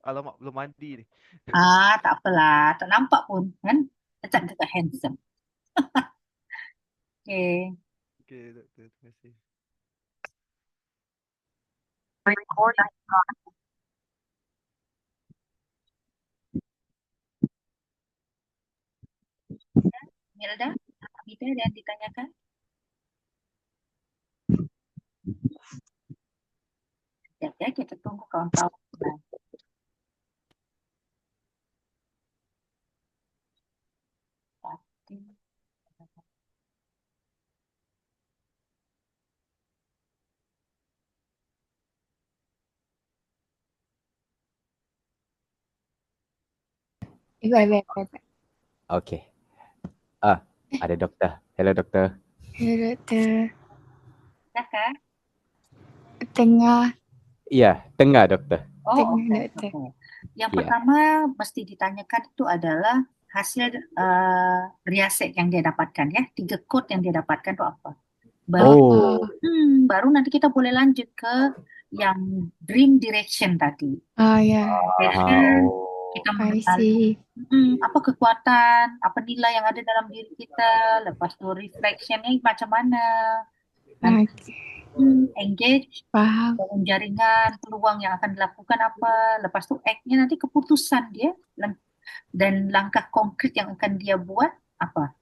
alamak belum mandi ni. Tak apalah, tak nampak pun kan? Tetap juga handsome. Okay. Okey, doktor. Terima kasih. Milda, Amida ada yang ditanyakan? Ya, kita tunggu kawan-kawan. Baik. Okey. Ada doktor. Hello doktor. Hello, doktor. Silakan. Tengah. Ya, tengah doktor. Tengah, Okey. doktor. Yang Ya. pertama mesti ditanyakan itu adalah hasil riaset yang dia dapatkan ya. 3 kod yang dia dapatkan itu apa. Oh. Baru nanti kita boleh lanjut ke yang dream direction tadi. Ya. Direction, Oh. kita I mengenal see. apa kekuatan, apa nilai yang ada dalam diri kita, lepas tu reflectionnya macam mana, nanti engage Faham. dalam jaringan, peluang yang akan dilakukan apa, lepas tu act-nya nanti keputusan dia dan langkah konkret yang akan dia buat apa.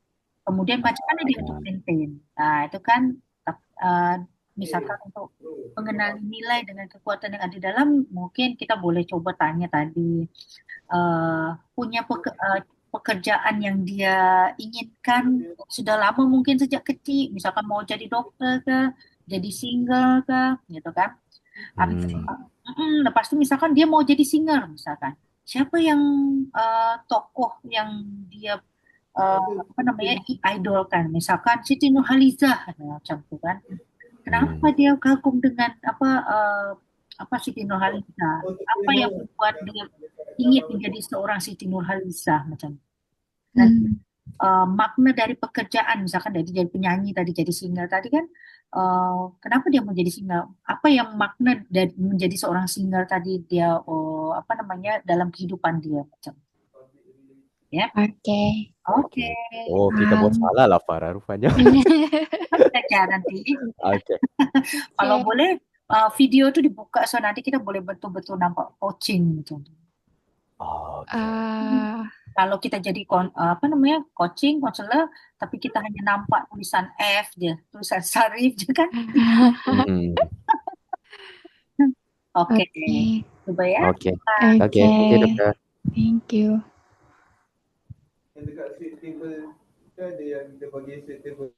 Kemudian macam mana dia untuk maintain. Itu kan misalkan untuk mengenali nilai dengan kekuatan yang ada dalam, mungkin kita boleh coba tanya tadi punya pekerjaan yang dia inginkan sudah lama mungkin sejak kecil, misalkan mau jadi dokter ke, jadi singer ke, gitu kan. Lepas tu misalkan dia mau jadi singer, misalkan siapa yang tokoh yang dia idolkan, misalkan Siti Nurhalizah macam tu kan. Kenapa dia kagum dengan Siti Nurhalizah? Apa yang membuat dia ingin menjadi seorang Siti Nurhalizah macam tu. Dan makna dari pekerjaan, misalkan dari jadi penyanyi tadi, jadi singer tadi kan, kenapa dia mau jadi singer? Apa yang makna dari menjadi seorang singer tadi dia dalam kehidupan dia macam. Ya. Okey. Oh, kita buat salah lah Farah rupanya. Saja nanti. Okey. Kalau boleh video tu dibuka so nanti kita boleh betul-betul nampak coaching macam tu. Kalau kita jadi coaching, konselor, tapi kita hanya nampak tulisan F je, tulisan Sarif je kan. Okey. Cuba ya. Okey. Okey, thank you doktor. Thank you. Yang dekat seat table tu ada yang kita bagi seat table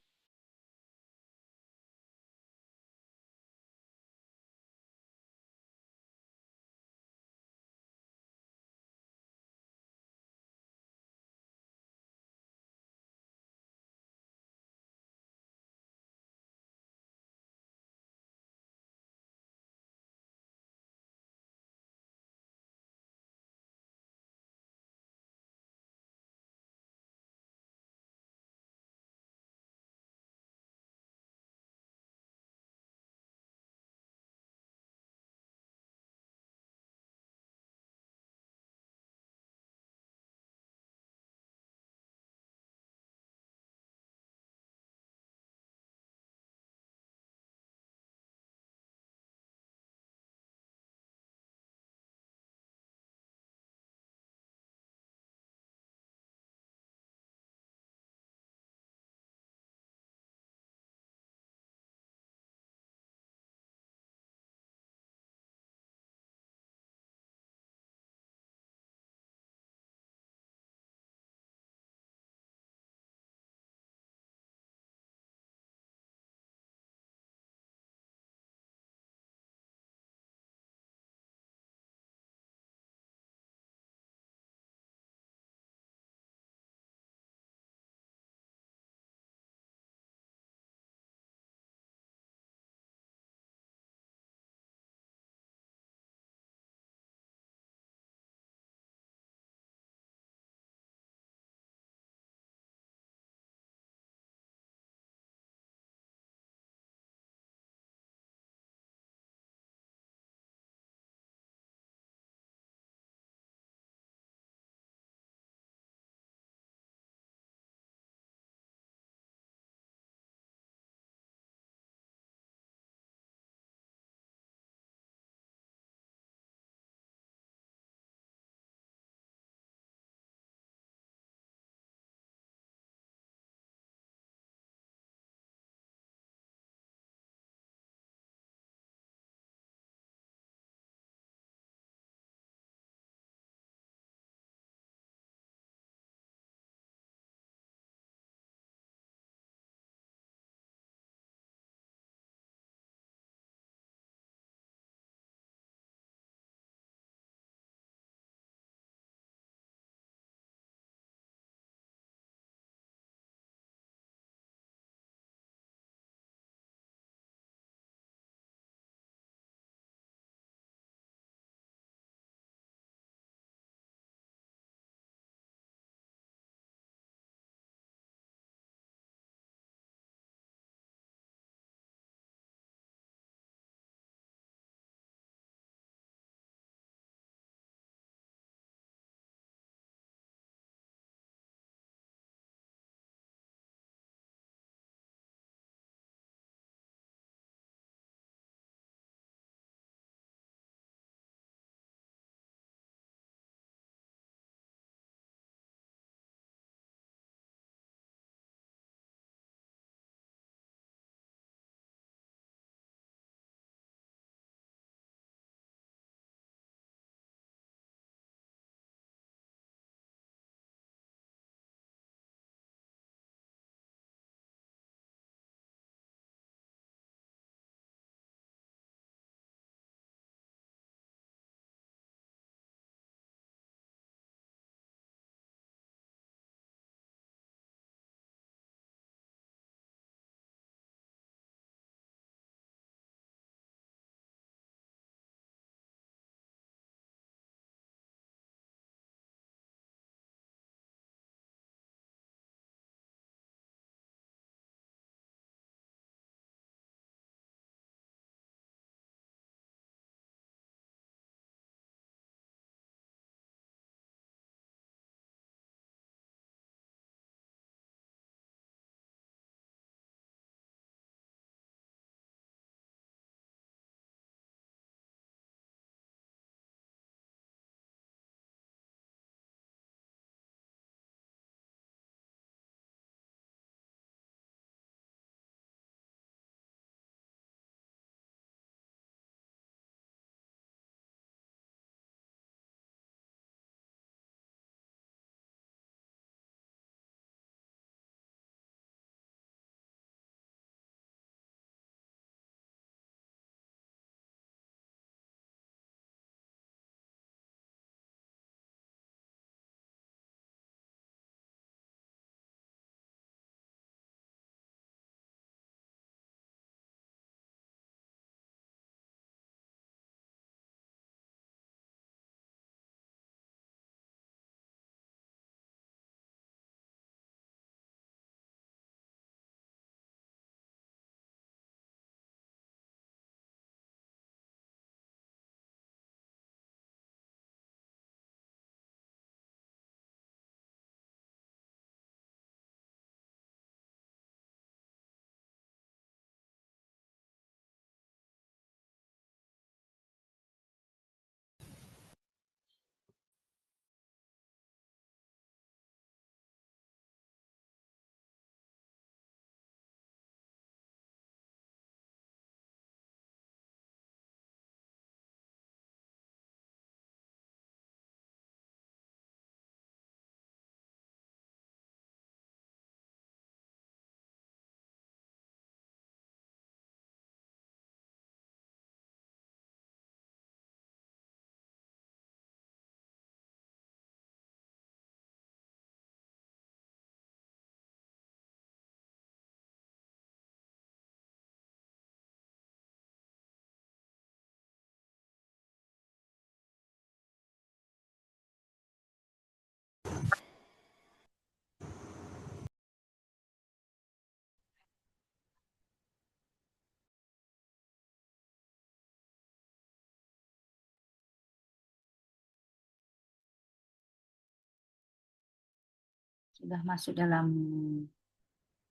Sudah masuk dalam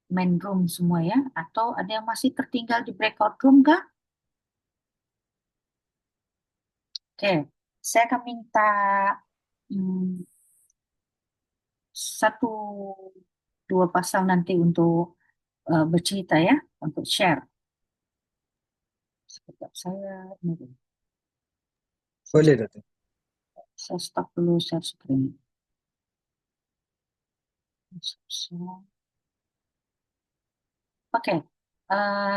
main room semua ya? Atau ada yang masih tertinggal di breakout room kah? Oke, saya akan minta hmm, satu dua pasang nanti untuk bercerita ya, untuk share. Sekejap saya ini dulu. Boleh Doktor. Saya stop dulu share screen. Oke,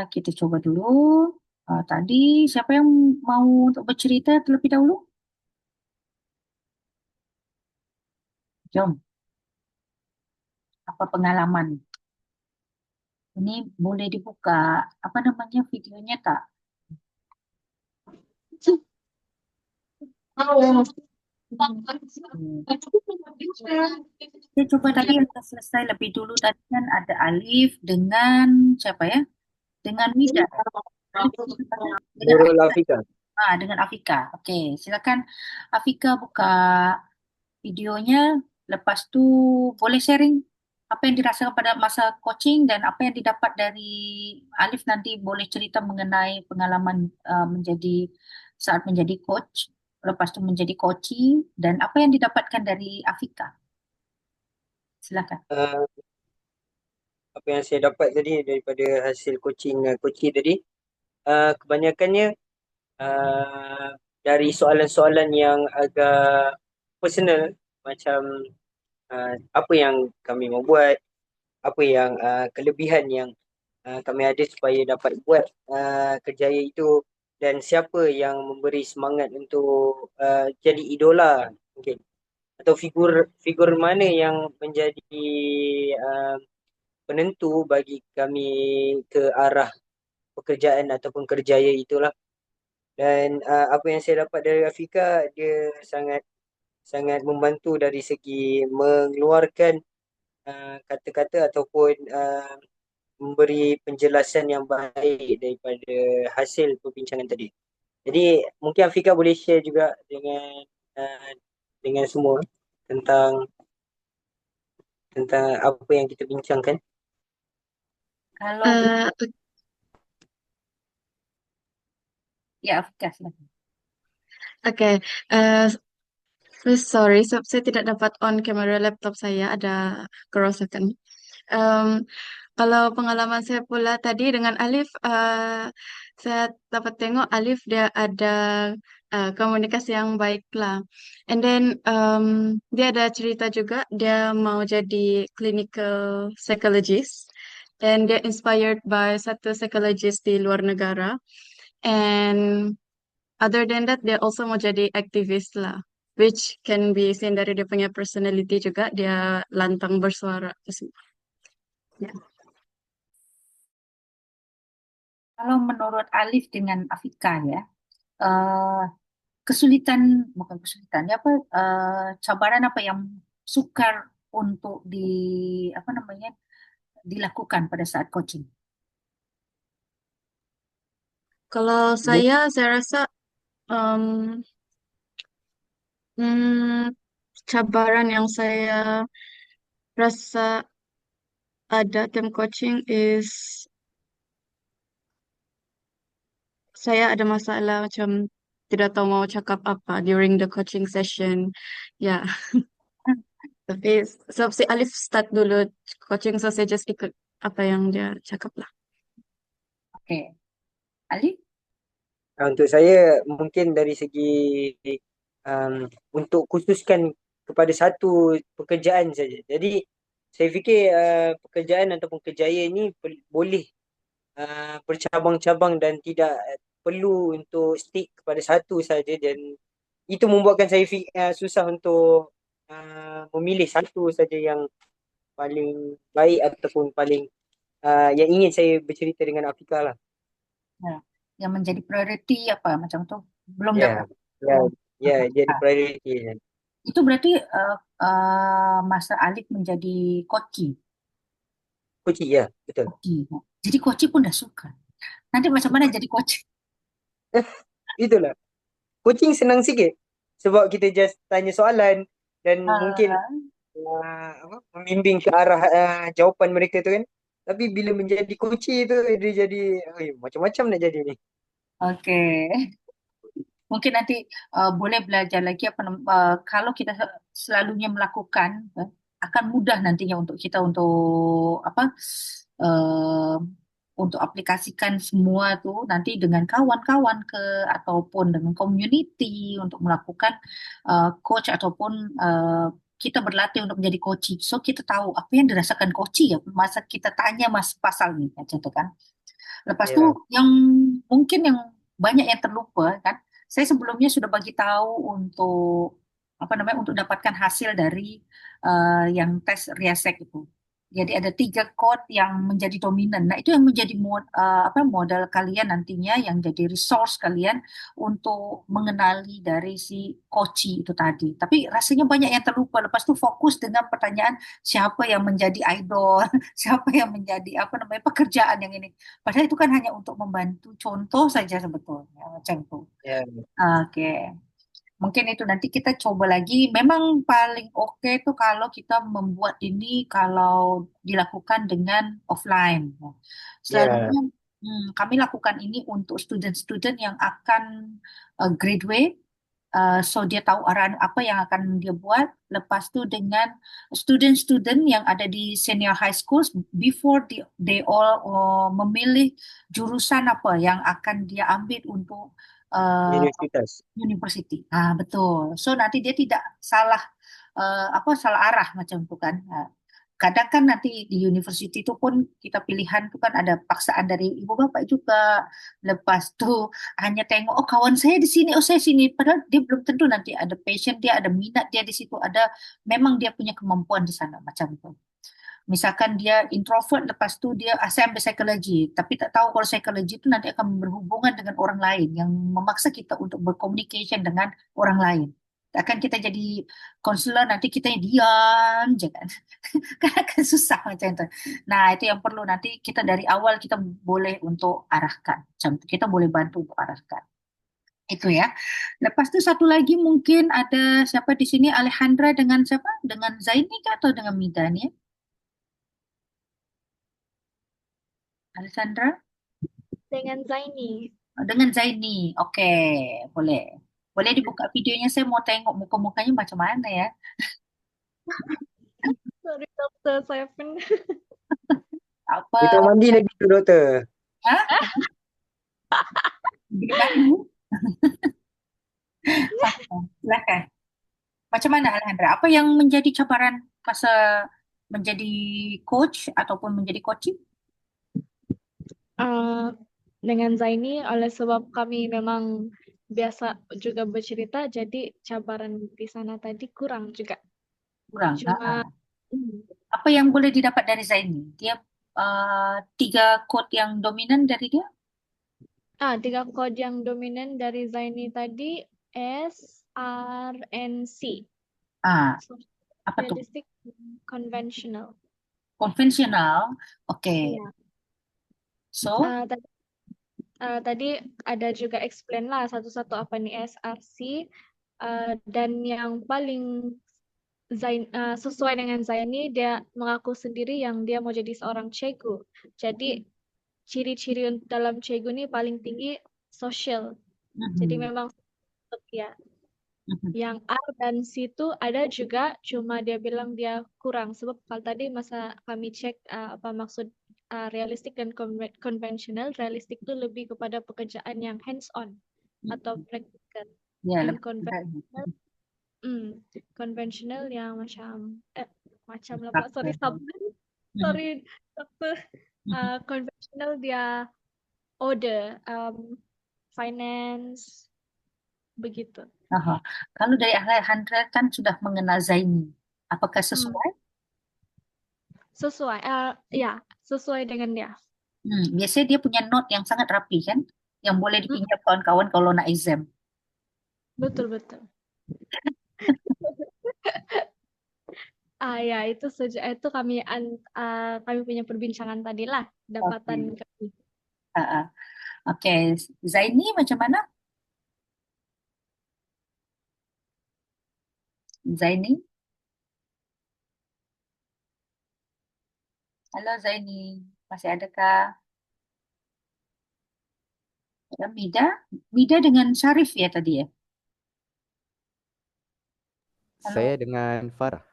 kita coba dulu. Tadi siapa yang mau untuk bercerita terlebih dahulu? Jom, apa pengalaman? Ini boleh dibuka, apa namanya videonya tak? Hmm. Saya coba tadi yang sudah selesai lebih dulu tadi kan ada Alif dengan siapa ya? Dengan Mida. Dengan Nurul Afika. dengan Afika. Oke, silakan Afika buka videonya. Lepas tu boleh sharing apa yang dirasakan pada masa coaching dan apa yang didapat dari Alif nanti boleh cerita mengenai pengalaman menjadi saat menjadi coach, lepas tu menjadi coachee dan apa yang didapatkan dari Afika. Silakan. Uh, apa yang saya dapat tadi daripada hasil coaching tadi, kebanyakannya dari soalan-soalan yang agak personal, macam apa yang kami mau buat, apa yang kelebihan yang kami ada supaya dapat buat kerjaya itu, dan siapa yang memberi semangat untuk jadi idola mungkin, atau figur mana yang menjadi uh, penentu bagi kami ke arah pekerjaan ataupun kerjaya itulah. Dan apa yang saya dapat dari Afika, dia sangat sangat membantu dari segi mengeluarkan kata-kata ataupun memberi penjelasan yang baik daripada hasil perbincangan tadi. Jadi mungkin Afika boleh share juga dengan semua tentang apa yang kita bincangkan. Kalau ya Afika silakan. Okay. Sorry, saya tidak dapat on kamera laptop saya, ada kerosakan. Kalau pengalaman saya pula tadi dengan Alif, saya dapat tengok Alif dia ada komunikasi yang baik lah. And then dia ada cerita juga dia mau jadi clinical psychologist. And dia inspired by satu psychologist di luar negara. And other than that, dia also mau jadi aktivis lah. Which can be seen dari dia punya personality juga, dia lantang bersuara. Ya. Kalau menurut Alif dengan Afika ya, bukan kesulitan, ya apa cabaran apa yang sukar untuk dilakukan pada saat coaching? Kalau saya rasa cabaran yang saya rasa ada time coaching is saya ada masalah macam tidak tahu mau cakap apa during the coaching session. Ya. Tapi sebab si Alif start dulu coaching, so saya just ikut apa yang dia cakap lah. Oke. Alif? Untuk saya mungkin dari segi untuk khususkan kepada satu pekerjaan saja. Jadi saya fikir pekerjaan ataupun kerjaya ini boleh bercabang-cabang dan tidak perlu untuk stick kepada satu saja, dan itu membuatkan saya susah untuk memilih satu saja yang paling baik ataupun paling yang ingin saya bercerita dengan Afika lah. Ya. Yang menjadi priority apa macam tu belum Ya, dapat. jadi priority. Itu berarti masa Alif menjadi coaching. Coaching, ya, betul. Jadi coaching pun dah suka. Nanti macam mana jadi coaching? Itulah. Coaching senang sikit sebab kita just tanya soalan dan mungkin membimbing ke arah jawapan mereka tu kan. Tapi bila menjadi coach tu dia jadi macam-macam nak jadi ni. Oke. Mungkin nanti boleh belajar lagi kalau kita selalunya melakukan akan mudah nantinya untuk kita uh, untuk aplikasikan semua tuh nanti dengan kawan-kawan ataupun dengan community untuk melakukan coach ataupun kita berlatih untuk menjadi coach. So kita tahu apa yang dirasakan coach ya masa kita tanya mas pasal nih macam itu kan. Lepas Ya, tuh yang mungkin yang banyak yang terlupa kan, saya sebelumnya sudah bagi tahu untuk untuk dapatkan hasil dari yang tes Riasek itu. Jadi ada 3 chord yang menjadi dominan. Nah, itu yang menjadi modal kalian nantinya yang jadi resource kalian untuk mengenali dari si koci itu tadi. Tapi rasanya banyak yang terlupa. Lepas itu fokus dengan pertanyaan siapa yang menjadi idol, siapa yang menjadi pekerjaan yang ini. Padahal itu kan hanya untuk membantu contoh saja sebetulnya macam itu. ya, Oke. Mungkin itu nanti kita coba lagi. Memang paling oke itu kalau kita membuat ini kalau dilakukan dengan offline. ya, Selalunya kami lakukan ini untuk student-student yang akan graduate. So dia tahu arahan apa yang akan dia buat. Lepas tu dengan student-student yang ada di senior high schools before they all memilih jurusan apa yang akan dia ambil untuk uh, universitas. university. Ah, betul. So nanti dia tidak salah salah arah macam itu kan. Kadang kan nanti di university itu pun kita pilihan itu kan ada paksaan dari ibu bapak juga. Lepas tuh hanya tengok oh kawan saya di sini, oh saya sini. Padahal dia belum tentu nanti ada passion dia, ada minat dia di situ, ada memang dia punya kemampuan di sana macam itu. Misalkan dia introvert, lepas tu dia saya ambil psikologi, tapi tak tahu kalau psikologi itu nanti akan berhubungan dengan orang lain yang memaksa kita untuk berkomunikasi dengan orang lain. Akan kita jadi konselor nanti kita yang diam je kan. Kan akan susah macam itu. Nah, itu yang perlu nanti kita dari awal kita boleh untuk arahkan. Macam itu. Kita boleh bantu untuk arahkan. Itu ya. Lepas itu satu lagi mungkin ada siapa di sini Alejandra dengan siapa? Dengan Zaini kah atau dengan Midan ya? Alessandra? Dengan Zaini. Dengan Zaini. Oke, boleh. Boleh dibuka videonya, saya mau tengok muka-mukanya macam mana ya. Sorry dokter, saya pun Apa? Kita mandi lagi tu doktor. Hah? Gimana? Silakan. Macam mana Alejandra? Apa yang menjadi cabaran masa menjadi coach ataupun menjadi coaching? dengan Zaini oleh sebab kami memang biasa juga bercerita, jadi cabaran di sana tadi kurang juga. Kurang. Cuma Apa yang boleh didapat dari Zaini? Dia 3 quote yang dominan dari dia? 3 kode yang dominan dari Zaini tadi S, R, and C. So, Apa tuh? realistic, conventional. Konvensional. Oke. Iya. So, tadi ada juga explain lah satu-satu apa nih SRC, dan yang paling sesuai dengan Zaini, dia mengaku sendiri yang dia mau jadi seorang cikgu. Jadi ciri-ciri dalam cikgu ini paling tinggi social. Jadi memang ya. Yang A dan C itu ada juga, cuma dia bilang dia kurang. Sebab kalau tadi masa kami cek apa maksud realistik dan konvensional, realistik itu lebih kepada pekerjaan yang hands-on atau praktikal. ya, Dan konvensional yang macam apa? Sorry, sorry dokter. Konvensional dia order, finance, begitu. Kalau dari Alejandra kan sudah mengenal Zaini, apakah sesuai? Sesuai, ya sesuai dengan dia. Biasanya dia punya note yang sangat rapi kan, yang boleh dipinjam kawan-kawan kalau nak exam. Betul. Ya itu kami punya perbincangan tadi lah, dapatan kami. Oke. Zaini macam mana? Zaini? Halo Zaini, masih adakah? Ya, Mida dengan Syarif ya tadi ya? Saya Halo, dengan Farah.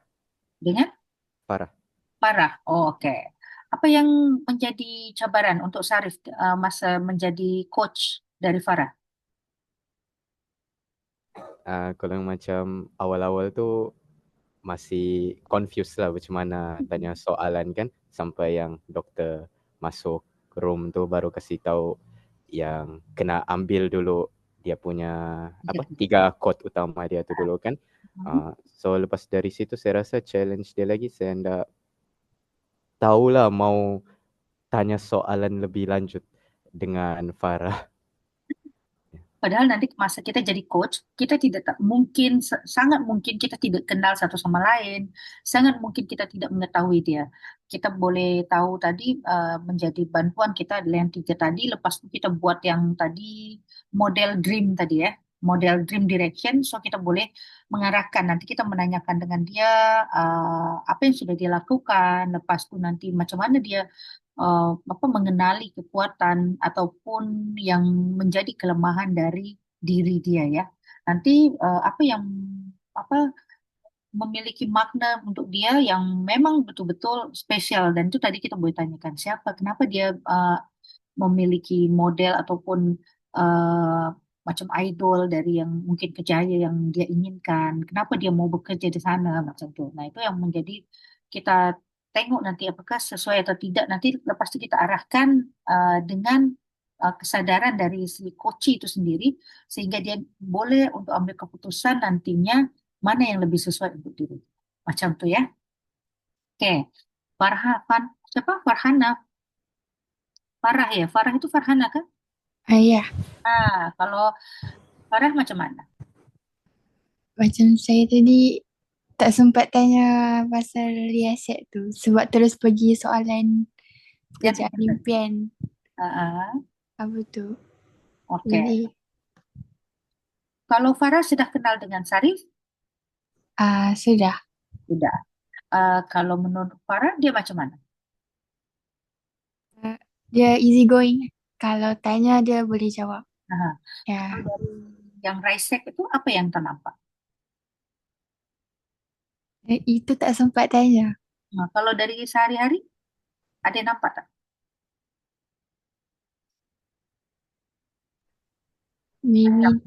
dengan Farah. Farah. Oh, oke. Apa yang menjadi cabaran untuk Syarif masa menjadi coach dari Farah? Kalau yang macam awal-awal tu masih confused lah macam mana tanya soalan kan sampai yang doktor masuk room tu baru kasih tahu yang kena ambil dulu dia punya apa 3 quote utama dia tu dulu kan. Mhm. So lepas dari situ saya rasa challenge dia lagi saya ndak tahulah mau tanya soalan lebih lanjut dengan Farah. Padahal nanti masa kita jadi coach, kita tidak mungkin, sangat mungkin kita tidak kenal satu sama lain, sangat mungkin kita tidak mengetahui dia. Kita boleh tahu tadi menjadi bantuan kita adalah yang tiga tadi, lepas itu kita buat yang tadi model dream tadi ya, model dream direction, so kita boleh mengarahkan. Nanti kita menanyakan dengan dia apa yang sudah dia lakukan, lepas itu nanti macam mana dia mengenali kekuatan ataupun yang menjadi kelemahan dari diri dia ya. Nanti apa yang apa memiliki makna untuk dia yang memang betul-betul spesial dan itu tadi kita boleh tanyakan siapa, kenapa dia memiliki model ataupun uh, macam idol dari yang mungkin kejaya yang dia inginkan. Kenapa dia mau bekerja di sana macam itu. Nah, itu yang menjadi kita tengok nanti apakah sesuai atau tidak. Nanti lepas itu kita arahkan dengan kesadaran dari si coach itu sendiri sehingga dia boleh untuk ambil keputusan nantinya mana yang lebih sesuai untuk diri. Macam itu ya. Oke. Siapa? Farhana. Farah ya. Farah itu Farhana kan? Ya, Kalau Farah macam mana? macam saya tadi tak sempat tanya pasal riaset tu sebab terus pergi soalan Yang pekerjaan impian Ah, apa tu. oke. Jadi Kalau Farah sudah kenal dengan Sarif, sudah. sudah. Kalau menurut Farah, dia macam mana? Dia easy going. Kalau tanya dia boleh jawab. Ah, Ya, dari yang Raisek itu apa yang ternampak? itu tak sempat tanya. Nah, kalau dari sehari-hari, ada yang nampak tak? Maybe Macam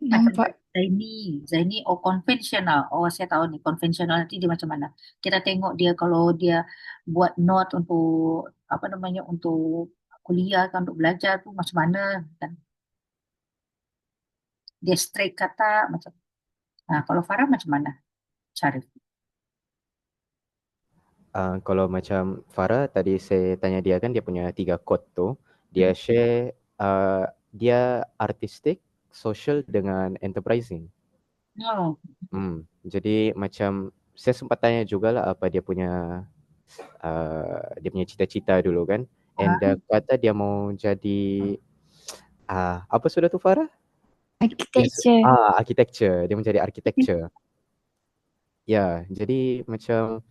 nampak. Zaini, Zaini konvensional. Oh, saya tahu nih konvensional nanti dia macam mana. Kita tengok dia kalau dia buat note untuk apa namanya untuk kuliah kan untuk belajar tuh macam mana kan. Dia straight kata macam. Nah, kalau Farah macam mana? Syarif. Kalau macam Farah tadi saya tanya dia kan dia punya 3 quote tu. Dia share dia artistik, social dengan enterprising. Oh, Jadi macam saya sempat tanya jugalah apa dia punya cita-cita dulu kan. And dia kata dia mau jadi apa sudah tu Farah? Architecture. Architecture. Dia menjadi architecture. Ya, jadi macam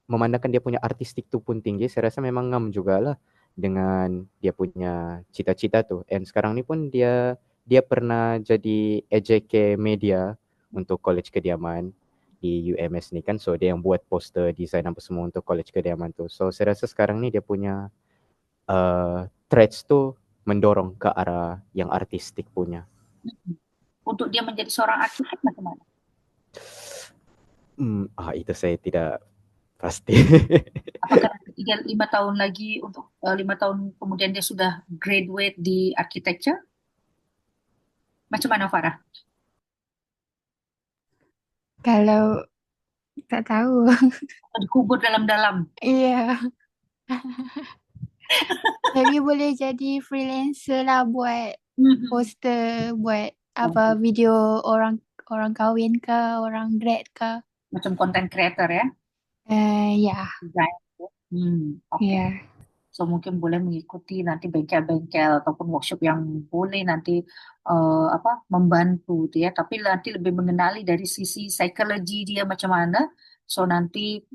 memandangkan dia punya artistik tu pun tinggi, saya rasa memang ngam jugalah dengan dia punya cita-cita tu. And sekarang ni pun dia pernah jadi AJK media untuk College Kediaman di UMS ni kan. So dia yang buat poster, design apa semua untuk College Kediaman tu. So saya rasa sekarang ni dia punya traits tu mendorong ke arah yang artistik punya. untuk dia menjadi seorang arsitek macam mana? Itu saya tidak pasti. Apakah nanti 5 tahun lagi untuk 5 tahun kemudian dia sudah graduate di architecture? Macam mana Farah? Kalau tak tahu. Atau dikubur dalam-dalam? Iya. Tapi boleh jadi freelancer lah buat poster, buat apa video orang orang kahwin ke, orang grad ke. Macam content creator ya? Ya. Design. Oke. Ya. So mungkin boleh mengikuti nanti bengkel-bengkel ataupun workshop yang boleh nanti membantu tu ya. Tapi nanti lebih mengenali dari sisi psikologi dia macam mana So nanti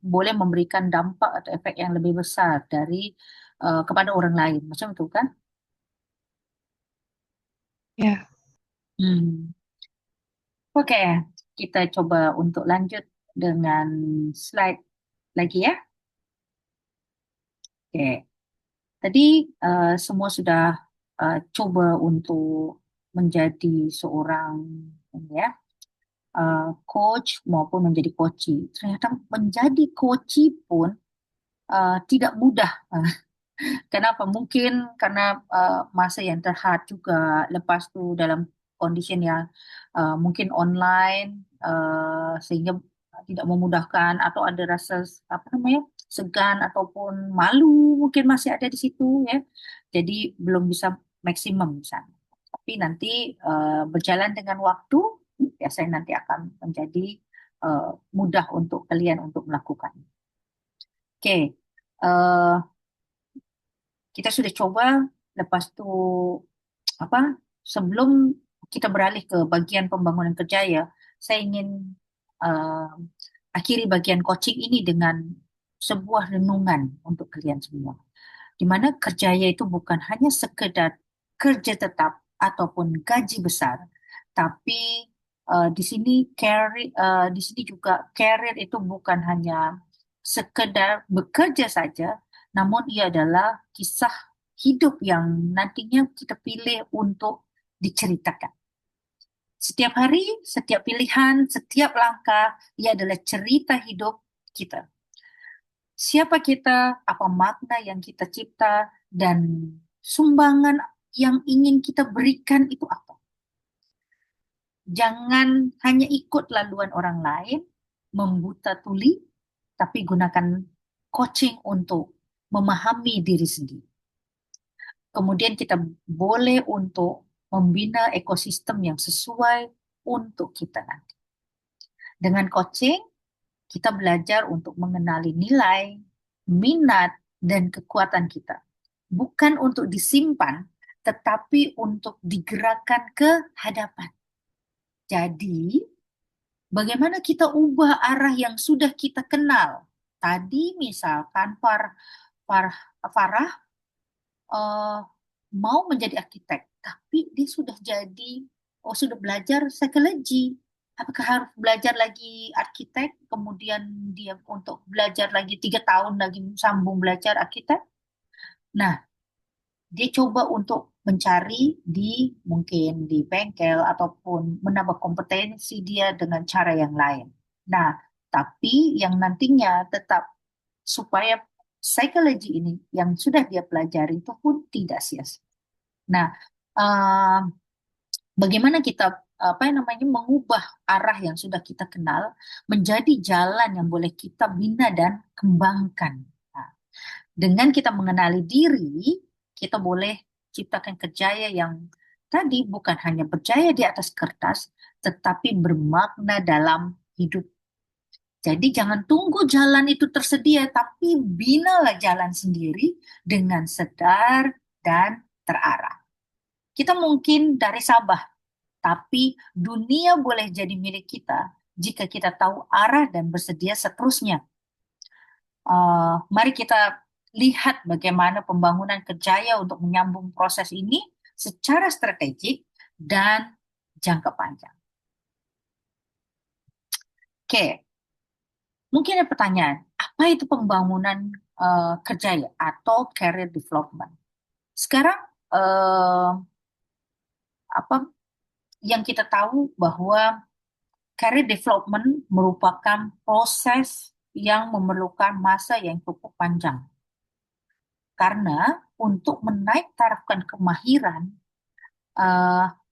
boleh memberikan dampak atau efek yang lebih besar dari kepada orang lain. Macam itu kan? Ya. Oke, kita coba untuk lanjut dengan slide lagi ya. Oke, tadi semua sudah coba untuk menjadi seorang ini ya, coach maupun menjadi coachi. Ternyata menjadi coachi pun tidak mudah. Kenapa? Mungkin karena masa yang terhad juga. Lepas tu dalam condition yang mungkin online sehingga tidak memudahkan atau ada rasa apa namanya segan ataupun malu mungkin masih ada di situ ya. Jadi belum bisa maksimum misalnya. Tapi nanti berjalan dengan waktu biasanya nanti akan menjadi mudah untuk kalian untuk melakukan. Oke. Kita sudah coba, lepas tu apa? Sebelum kita beralih ke bagian pembangunan kerjaya, saya ingin uh, akhiri bagian coaching ini dengan sebuah renungan untuk kalian semua. Di mana kerjaya itu bukan hanya sekedar kerja tetap ataupun gaji besar, tapi di sini di sini juga career itu bukan hanya sekedar bekerja saja, namun ia adalah kisah hidup yang nantinya kita pilih untuk diceritakan. Setiap hari, setiap pilihan, setiap langkah, ia adalah cerita hidup kita. Siapa kita, apa makna yang kita cipta, dan sumbangan yang ingin kita berikan itu apa. Jangan hanya ikut laluan orang lain, membuta tuli, tapi gunakan coaching untuk memahami diri sendiri. Kemudian kita boleh untuk membina ekosistem yang sesuai untuk kita nanti. Dengan coaching, kita belajar untuk mengenali nilai, minat, dan kekuatan kita. Bukan untuk disimpan, tetapi untuk digerakkan ke hadapan. Jadi, bagaimana kita ubah arah yang sudah kita kenal? Tadi misalkan Farah mau menjadi arsitek, tapi dia sudah belajar psikologi. Apakah harus belajar lagi arsitek, kemudian dia untuk belajar lagi 3 tahun lagi sambung belajar arsitek? Nah, dia coba untuk mencari mungkin di bengkel ataupun menambah kompetensi dia dengan cara yang lain. Nah, tapi yang nantinya tetap supaya psikologi ini yang sudah dia pelajari itu pun tidak sia-sia. Nah, bagaimana kita mengubah arah yang sudah kita kenal menjadi jalan yang boleh kita bina dan kembangkan. Nah, dengan kita mengenali diri, kita boleh ciptakan kerjaya yang tadi bukan hanya berjaya di atas kertas, tetapi bermakna dalam hidup. Jadi jangan tunggu jalan itu tersedia, tapi binalah jalan sendiri dengan sedar dan terarah. Kita mungkin dari Sabah, tapi dunia boleh jadi milik kita jika kita tahu arah dan bersedia seterusnya. Mari kita lihat bagaimana pembangunan kerjaya untuk menyambung proses ini secara strategik dan jangka panjang. Oke, mungkin ada pertanyaan, apa itu pembangunan kerjaya atau career development? Sekarang yang kita tahu bahwa career development merupakan proses yang memerlukan masa yang cukup panjang. Karena untuk menaik tarafkan kemahiran,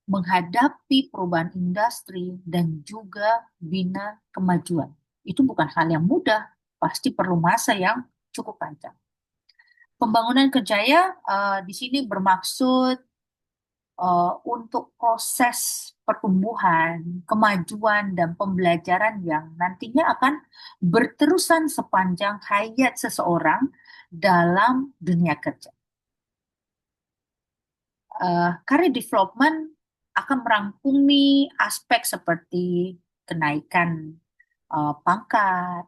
menghadapi perubahan industri dan juga bina kemajuan. Itu bukan hal yang mudah, pasti perlu masa yang cukup panjang. Pembangunan kerjaya di sini bermaksud untuk proses pertumbuhan, kemajuan, dan pembelajaran yang nantinya akan berterusan sepanjang hayat seseorang dalam dunia kerja. Career development akan merangkumi aspek seperti kenaikan pangkat,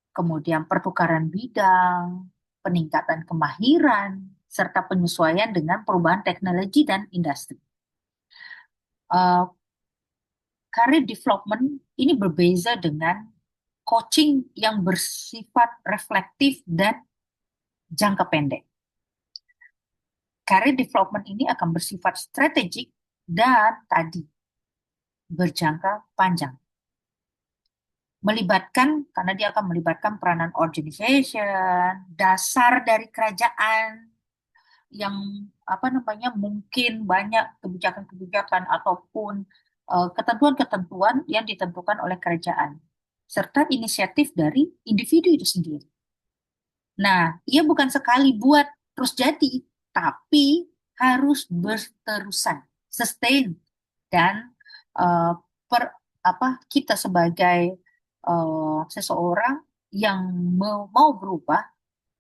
kemudian pertukaran bidang, peningkatan kemahiran, serta penyesuaian dengan perubahan teknologi dan industri. Career development ini berbeza dengan coaching yang bersifat reflektif dan jangka pendek. Career development ini akan bersifat strategik dan tadi berjangka panjang. Karena dia akan melibatkan peranan organization, dasar dari kerajaan, yang mungkin banyak kebijakan-kebijakan ataupun ketentuan-ketentuan yang ditentukan oleh kerajaan, serta inisiatif dari individu itu sendiri. Nah, ia bukan sekali buat terus jadi, tapi harus berterusan, sustain, dan kita sebagai seseorang yang mau berubah,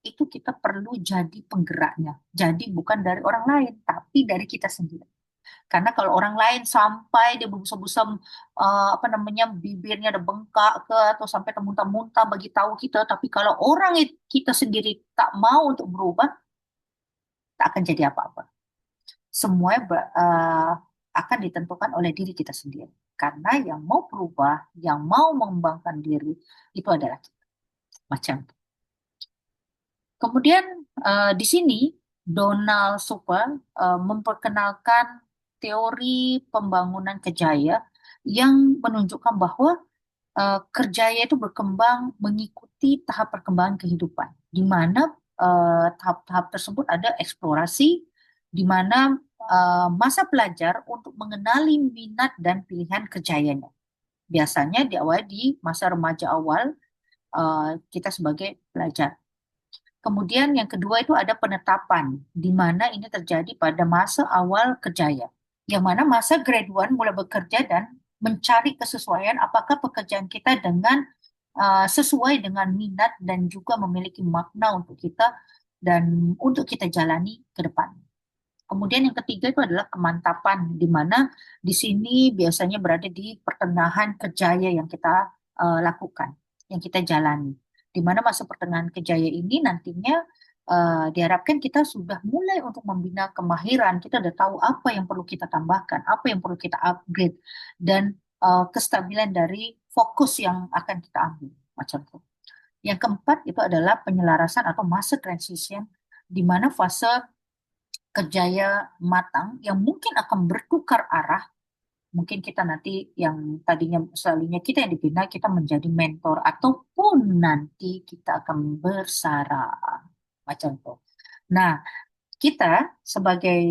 itu kita perlu jadi penggeraknya. Jadi bukan dari orang lain, tapi dari kita sendiri. Karena kalau orang lain sampai dia berbusa-busa, bibirnya ada bengkak ke, atau sampai muntah-muntah bagi tahu kita, tapi kalau orang kita sendiri tak mau untuk berubah, tak akan jadi apa-apa. Semua akan ditentukan oleh diri kita sendiri. Karena yang mau berubah, yang mau mengembangkan diri, itu adalah kita. Macam itu. Kemudian di sini Donald Super memperkenalkan teori pembangunan kerjaya yang menunjukkan bahwa kerjaya itu berkembang mengikuti tahap perkembangan kehidupan, di mana tahap-tahap tersebut ada eksplorasi, di mana masa pelajar untuk mengenali minat dan pilihan kerjayanya. Biasanya diawali di masa remaja awal kita sebagai pelajar. Kemudian yang kedua itu ada penetapan, di mana ini terjadi pada masa awal kerjaya, yang mana masa grade 1 mulai bekerja dan mencari kesesuaian apakah pekerjaan kita sesuai dengan minat dan juga memiliki makna untuk kita dan untuk kita jalani ke depan. Kemudian yang ketiga itu adalah kemantapan, di mana di sini biasanya berada di pertengahan kerjaya yang kita lakukan, yang kita jalani. Di mana masa pertengahan kerjaya ini nantinya diharapkan kita sudah mulai untuk membina kemahiran, kita udah tahu apa yang perlu kita tambahkan, apa yang perlu kita upgrade, dan kestabilan dari fokus yang akan kita ambil, macam itu. Yang keempat itu adalah penyelarasan atau masa transition, di mana fase kerjaya matang yang mungkin akan bertukar arah. Mungkin kita nanti yang tadinya selalunya kita yang dibina, kita menjadi mentor, ataupun nanti kita akan bersara, macam itu. Nah, kita sebagai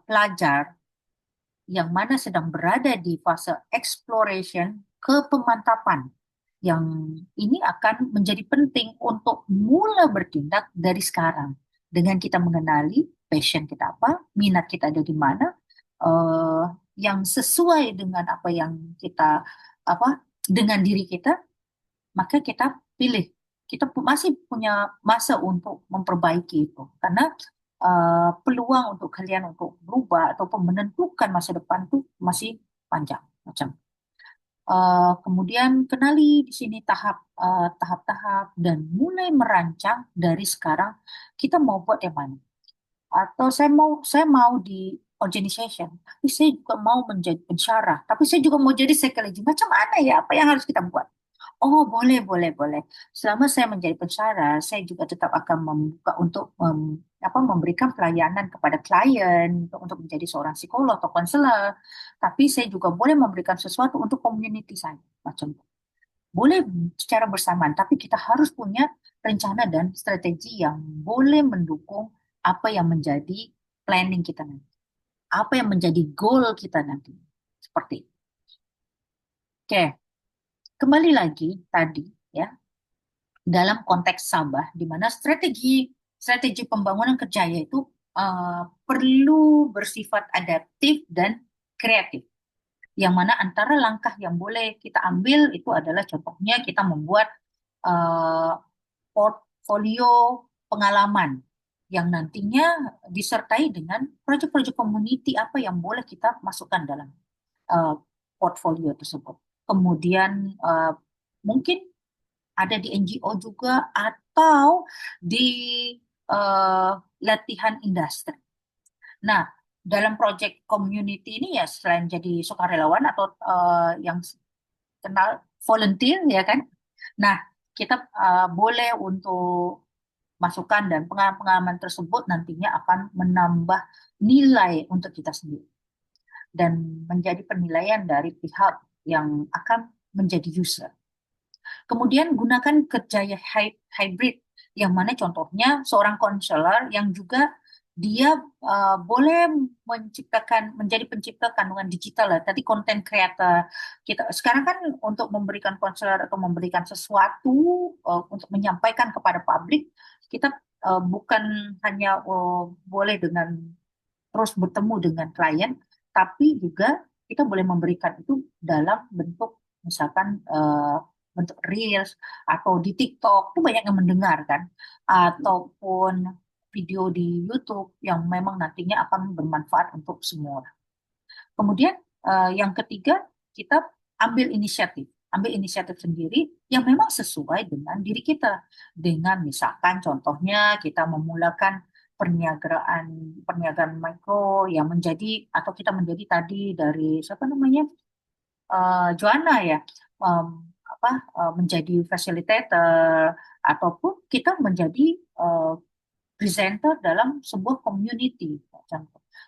pelajar yang mana sedang berada di fase exploration ke pemantapan, yang ini akan menjadi penting untuk mulai bertindak dari sekarang, dengan kita mengenali passion kita apa, minat kita ada di mana, yang sesuai dengan apa yang kita dengan diri kita, maka kita pilih. Kita masih punya masa untuk memperbaiki itu, karena peluang untuk kalian untuk berubah ataupun menentukan masa depan itu masih panjang. Macam kemudian kenali di sini tahap-tahap dan mulai merancang dari sekarang kita mau buat yang mana. Atau saya mau di organization, tapi saya juga mau menjadi pensyarah, tapi saya juga mau jadi psychology. Macam mana ya? Apa yang harus kita buat? Oh, boleh. Selama saya menjadi pensyarah, saya juga tetap akan membuka untuk memberikan pelayanan kepada klien, untuk menjadi seorang psikolog atau konselor. Tapi saya juga boleh memberikan sesuatu untuk community saya. Macam itu. Boleh secara bersamaan, tapi kita harus punya rencana dan strategi yang boleh mendukung apa yang menjadi planning kita nanti. Apa yang menjadi goal kita nanti. Seperti itu. Oke. Kembali lagi tadi ya, dalam konteks Sabah, di mana strategi pembangunan kerjaya itu perlu bersifat adaptif dan kreatif. Yang mana antara langkah yang boleh kita ambil itu adalah contohnya kita membuat portfolio pengalaman yang nantinya disertai dengan proyek-proyek community apa yang boleh kita masukkan dalam portfolio tersebut. kemudian mungkin ada di NGO juga atau di latihan industri. Nah, dalam project community ini ya selain jadi sukarelawan atau yang kenal volunteer ya kan. Nah, kita boleh untuk masukan dan pengalaman tersebut nantinya akan menambah nilai untuk kita sendiri dan menjadi penilaian dari pihak yang akan menjadi user. Kemudian gunakan kerjaya hybrid, yang mana contohnya seorang konselor yang juga dia boleh menjadi pencipta kandungan digital lah. Tadi content creator kita sekarang kan untuk memberikan konselor atau memberikan sesuatu untuk menyampaikan kepada publik, kita bukan hanya boleh dengan terus bertemu dengan klien, tapi juga kita boleh memberikan itu dalam bentuk misalkan bentuk reels atau di TikTok itu banyak yang mendengar kan, ataupun video di YouTube yang memang nantinya akan bermanfaat untuk semua orang. Kemudian yang ketiga, kita ambil inisiatif sendiri yang memang sesuai dengan diri kita. Dengan misalkan contohnya kita memulakan perniagaan mikro yang menjadi atau kita menjadi tadi dari siapa namanya Joanna ya, menjadi facilitator ataupun kita menjadi presenter dalam sebuah community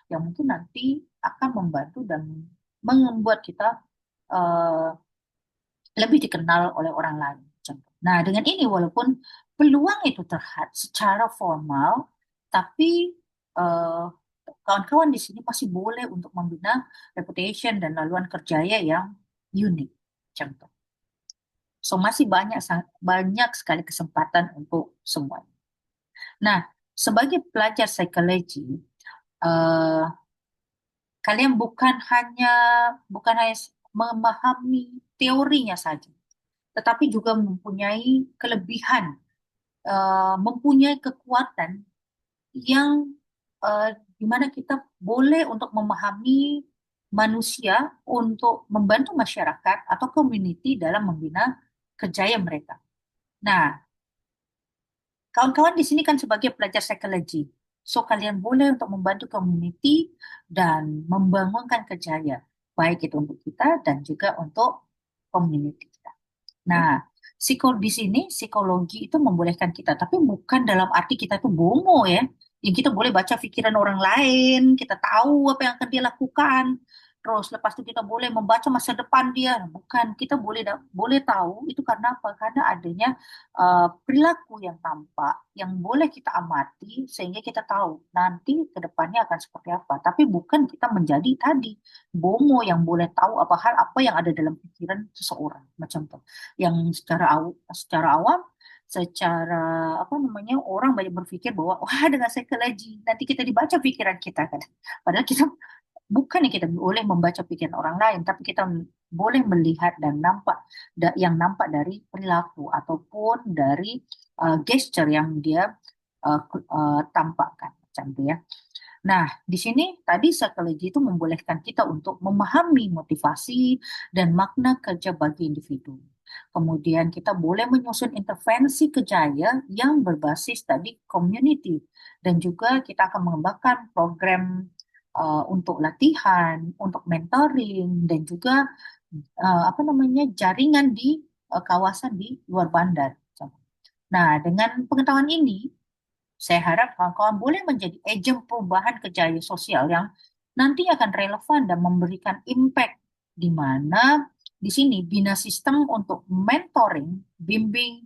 yang mungkin nanti akan membantu dan membuat kita lebih dikenal oleh orang lain. Nah, dengan ini walaupun peluang itu terlihat secara formal, tapi kawan-kawan di sini masih boleh untuk membina reputation dan laluan kerjaya yang unik. Contoh. So masih banyak sekali kesempatan untuk semuanya. Nah, sebagai pelajar psikologi, kalian bukan hanya memahami teorinya saja, tetapi juga mempunyai kelebihan, mempunyai kekuatan yang di mana kita boleh untuk memahami manusia untuk membantu masyarakat atau community dalam membina kerjaya mereka. Nah, kawan-kawan di sini kan sebagai pelajar psikologi, so kalian boleh untuk membantu community dan membangunkan kerjaya, baik itu untuk kita dan juga untuk community kita. Nah, di sini psikologi itu membolehkan kita, tapi bukan dalam arti kita tuh bongo ya, yang kita boleh baca pikiran orang lain, kita tahu apa yang akan dia lakukan, terus lepas itu kita boleh membaca masa depan dia. Bukan, kita boleh tahu itu karena apa? Karena adanya perilaku yang tampak, yang boleh kita amati sehingga kita tahu nanti ke depannya akan seperti apa. Tapi bukan kita menjadi tadi bongo yang boleh tahu apa yang ada dalam pikiran seseorang, macam itu. Yang secara awam, secara orang banyak berpikir bahwa wah dengan psikologi nanti kita dibaca pikiran kita kan. Padahal kita bukan yang kita boleh membaca pikiran orang lain, tapi kita boleh melihat dan yang nampak dari perilaku ataupun dari gesture yang dia tampakkan, macam itu ya. Nah, di sini tadi psikologi itu membolehkan kita untuk memahami motivasi dan makna kerja bagi individu. Kemudian kita boleh menyusun intervensi kerjaya yang berbasis tadi community, dan juga kita akan mengembangkan program untuk latihan, untuk mentoring, dan juga jaringan di kawasan di luar bandar. Nah, dengan pengetahuan ini, saya harap kawan-kawan boleh menjadi agen perubahan kerjaya sosial yang nanti akan relevan dan memberikan impact, di mana di sini bina sistem untuk mentoring, bimbing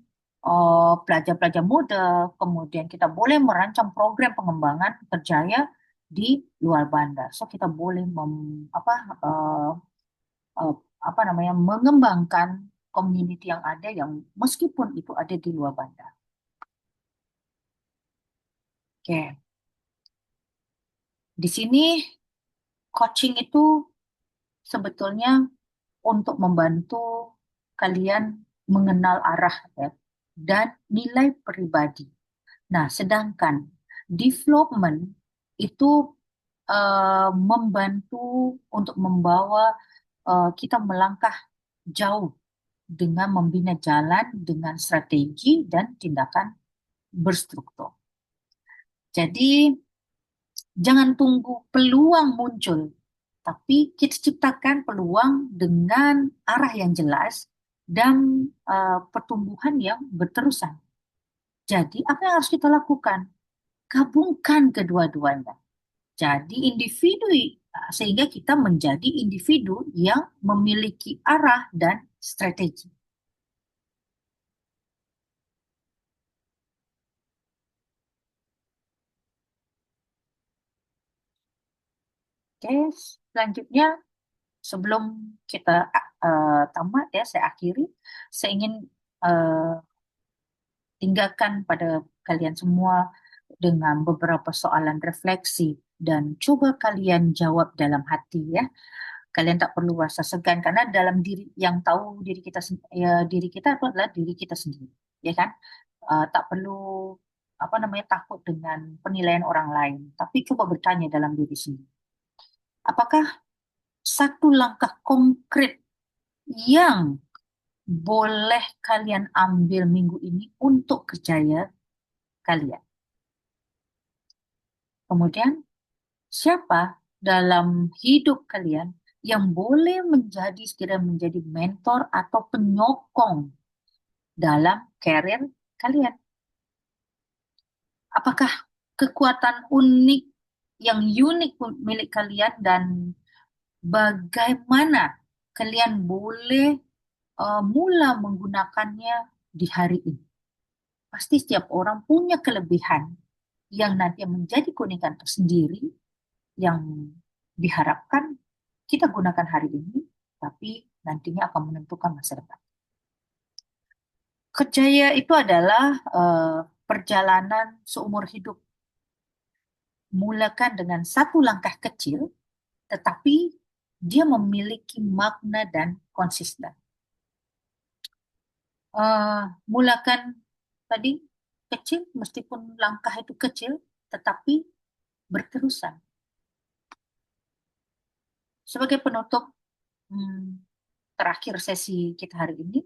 pelajar-pelajar muda, kemudian kita boleh merancang program pengembangan kerjaya di luar bandar. So kita boleh mengembangkan community yang ada yang meskipun itu ada di luar bandar. Oke. Di sini coaching itu sebetulnya untuk membantu kalian mengenal arah ya, dan nilai pribadi. Nah, sedangkan development itu membantu untuk membawa kita melangkah jauh dengan membina jalan dengan strategi dan tindakan berstruktur. Jadi jangan tunggu peluang muncul, tapi kita ciptakan peluang dengan arah yang jelas dan pertumbuhan yang berterusan. Jadi apa yang harus kita lakukan? Gabungkan kedua-duanya. Jadi sehingga kita menjadi individu yang memiliki arah dan strategi. Oke, selanjutnya sebelum kita tamat ya, saya akhiri. Saya ingin tinggalkan pada kalian semua dengan beberapa soalan refleksi dan coba kalian jawab dalam hati ya. Kalian tak perlu rasa segan karena dalam diri yang tahu diri kita itu adalah diri kita sendiri, ya kan? Tak perlu takut dengan penilaian orang lain, tapi coba bertanya dalam diri sendiri. Apakah satu langkah konkret yang boleh kalian ambil minggu ini untuk kerjaya kalian? Kemudian, siapa dalam hidup kalian yang boleh sekiranya menjadi mentor atau penyokong dalam karir kalian? Apakah kekuatan yang unik milik kalian dan bagaimana kalian boleh mula menggunakannya di hari ini? Pasti setiap orang punya kelebihan yang nanti menjadi keunikan tersendiri yang diharapkan kita gunakan hari ini, tapi nantinya akan menentukan masa depan. Kerjaya itu adalah perjalanan seumur hidup. Mulakan dengan satu langkah kecil, tetapi dia memiliki makna dan konsisten. Mulakan tadi kecil, meskipun langkah itu kecil, tetapi berterusan. Sebagai penutup terakhir sesi kita hari ini,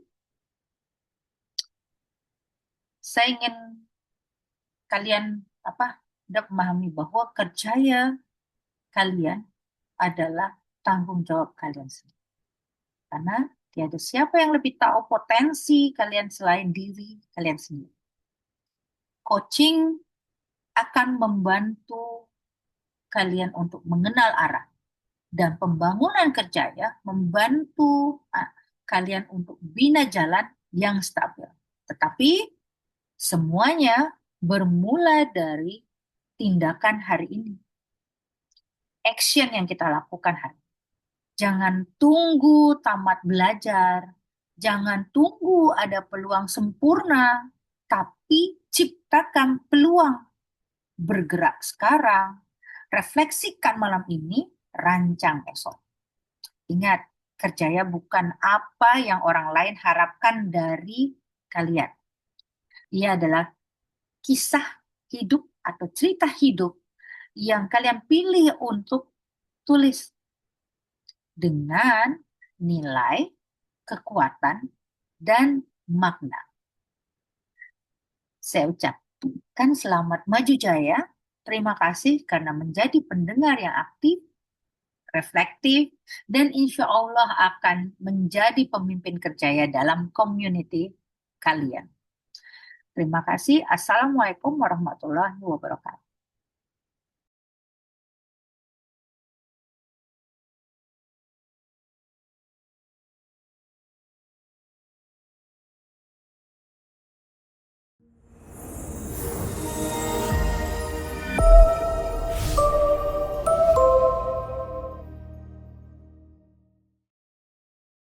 saya ingin kalian dapat memahami bahwa kerjaya kalian adalah tanggung jawab kalian sendiri. Karena tiada siapa yang lebih tahu potensi kalian selain diri kalian sendiri. Coaching akan membantu kalian untuk mengenal arah. Dan pembangunan kerjaya membantu kalian untuk bina jalan yang stabil. Tetapi semuanya bermula dari tindakan hari ini. Action yang kita lakukan hari ini. Jangan tunggu tamat belajar. Jangan tunggu ada peluang sempurna. Tapi ciptakan peluang. Bergerak sekarang. Refleksikan malam ini. Rancang esok. Ingat, kerjaya bukan apa yang orang lain harapkan dari kalian. Ia adalah kisah hidup atau cerita hidup yang kalian pilih untuk tulis dengan nilai, kekuatan, dan makna. Saya ucapkan selamat maju jaya. Terima kasih karena menjadi pendengar yang aktif, reflektif, dan insya Allah akan menjadi pemimpin kerjaya dalam community kalian. Terima kasih. Assalamualaikum warahmatullahi wabarakatuh.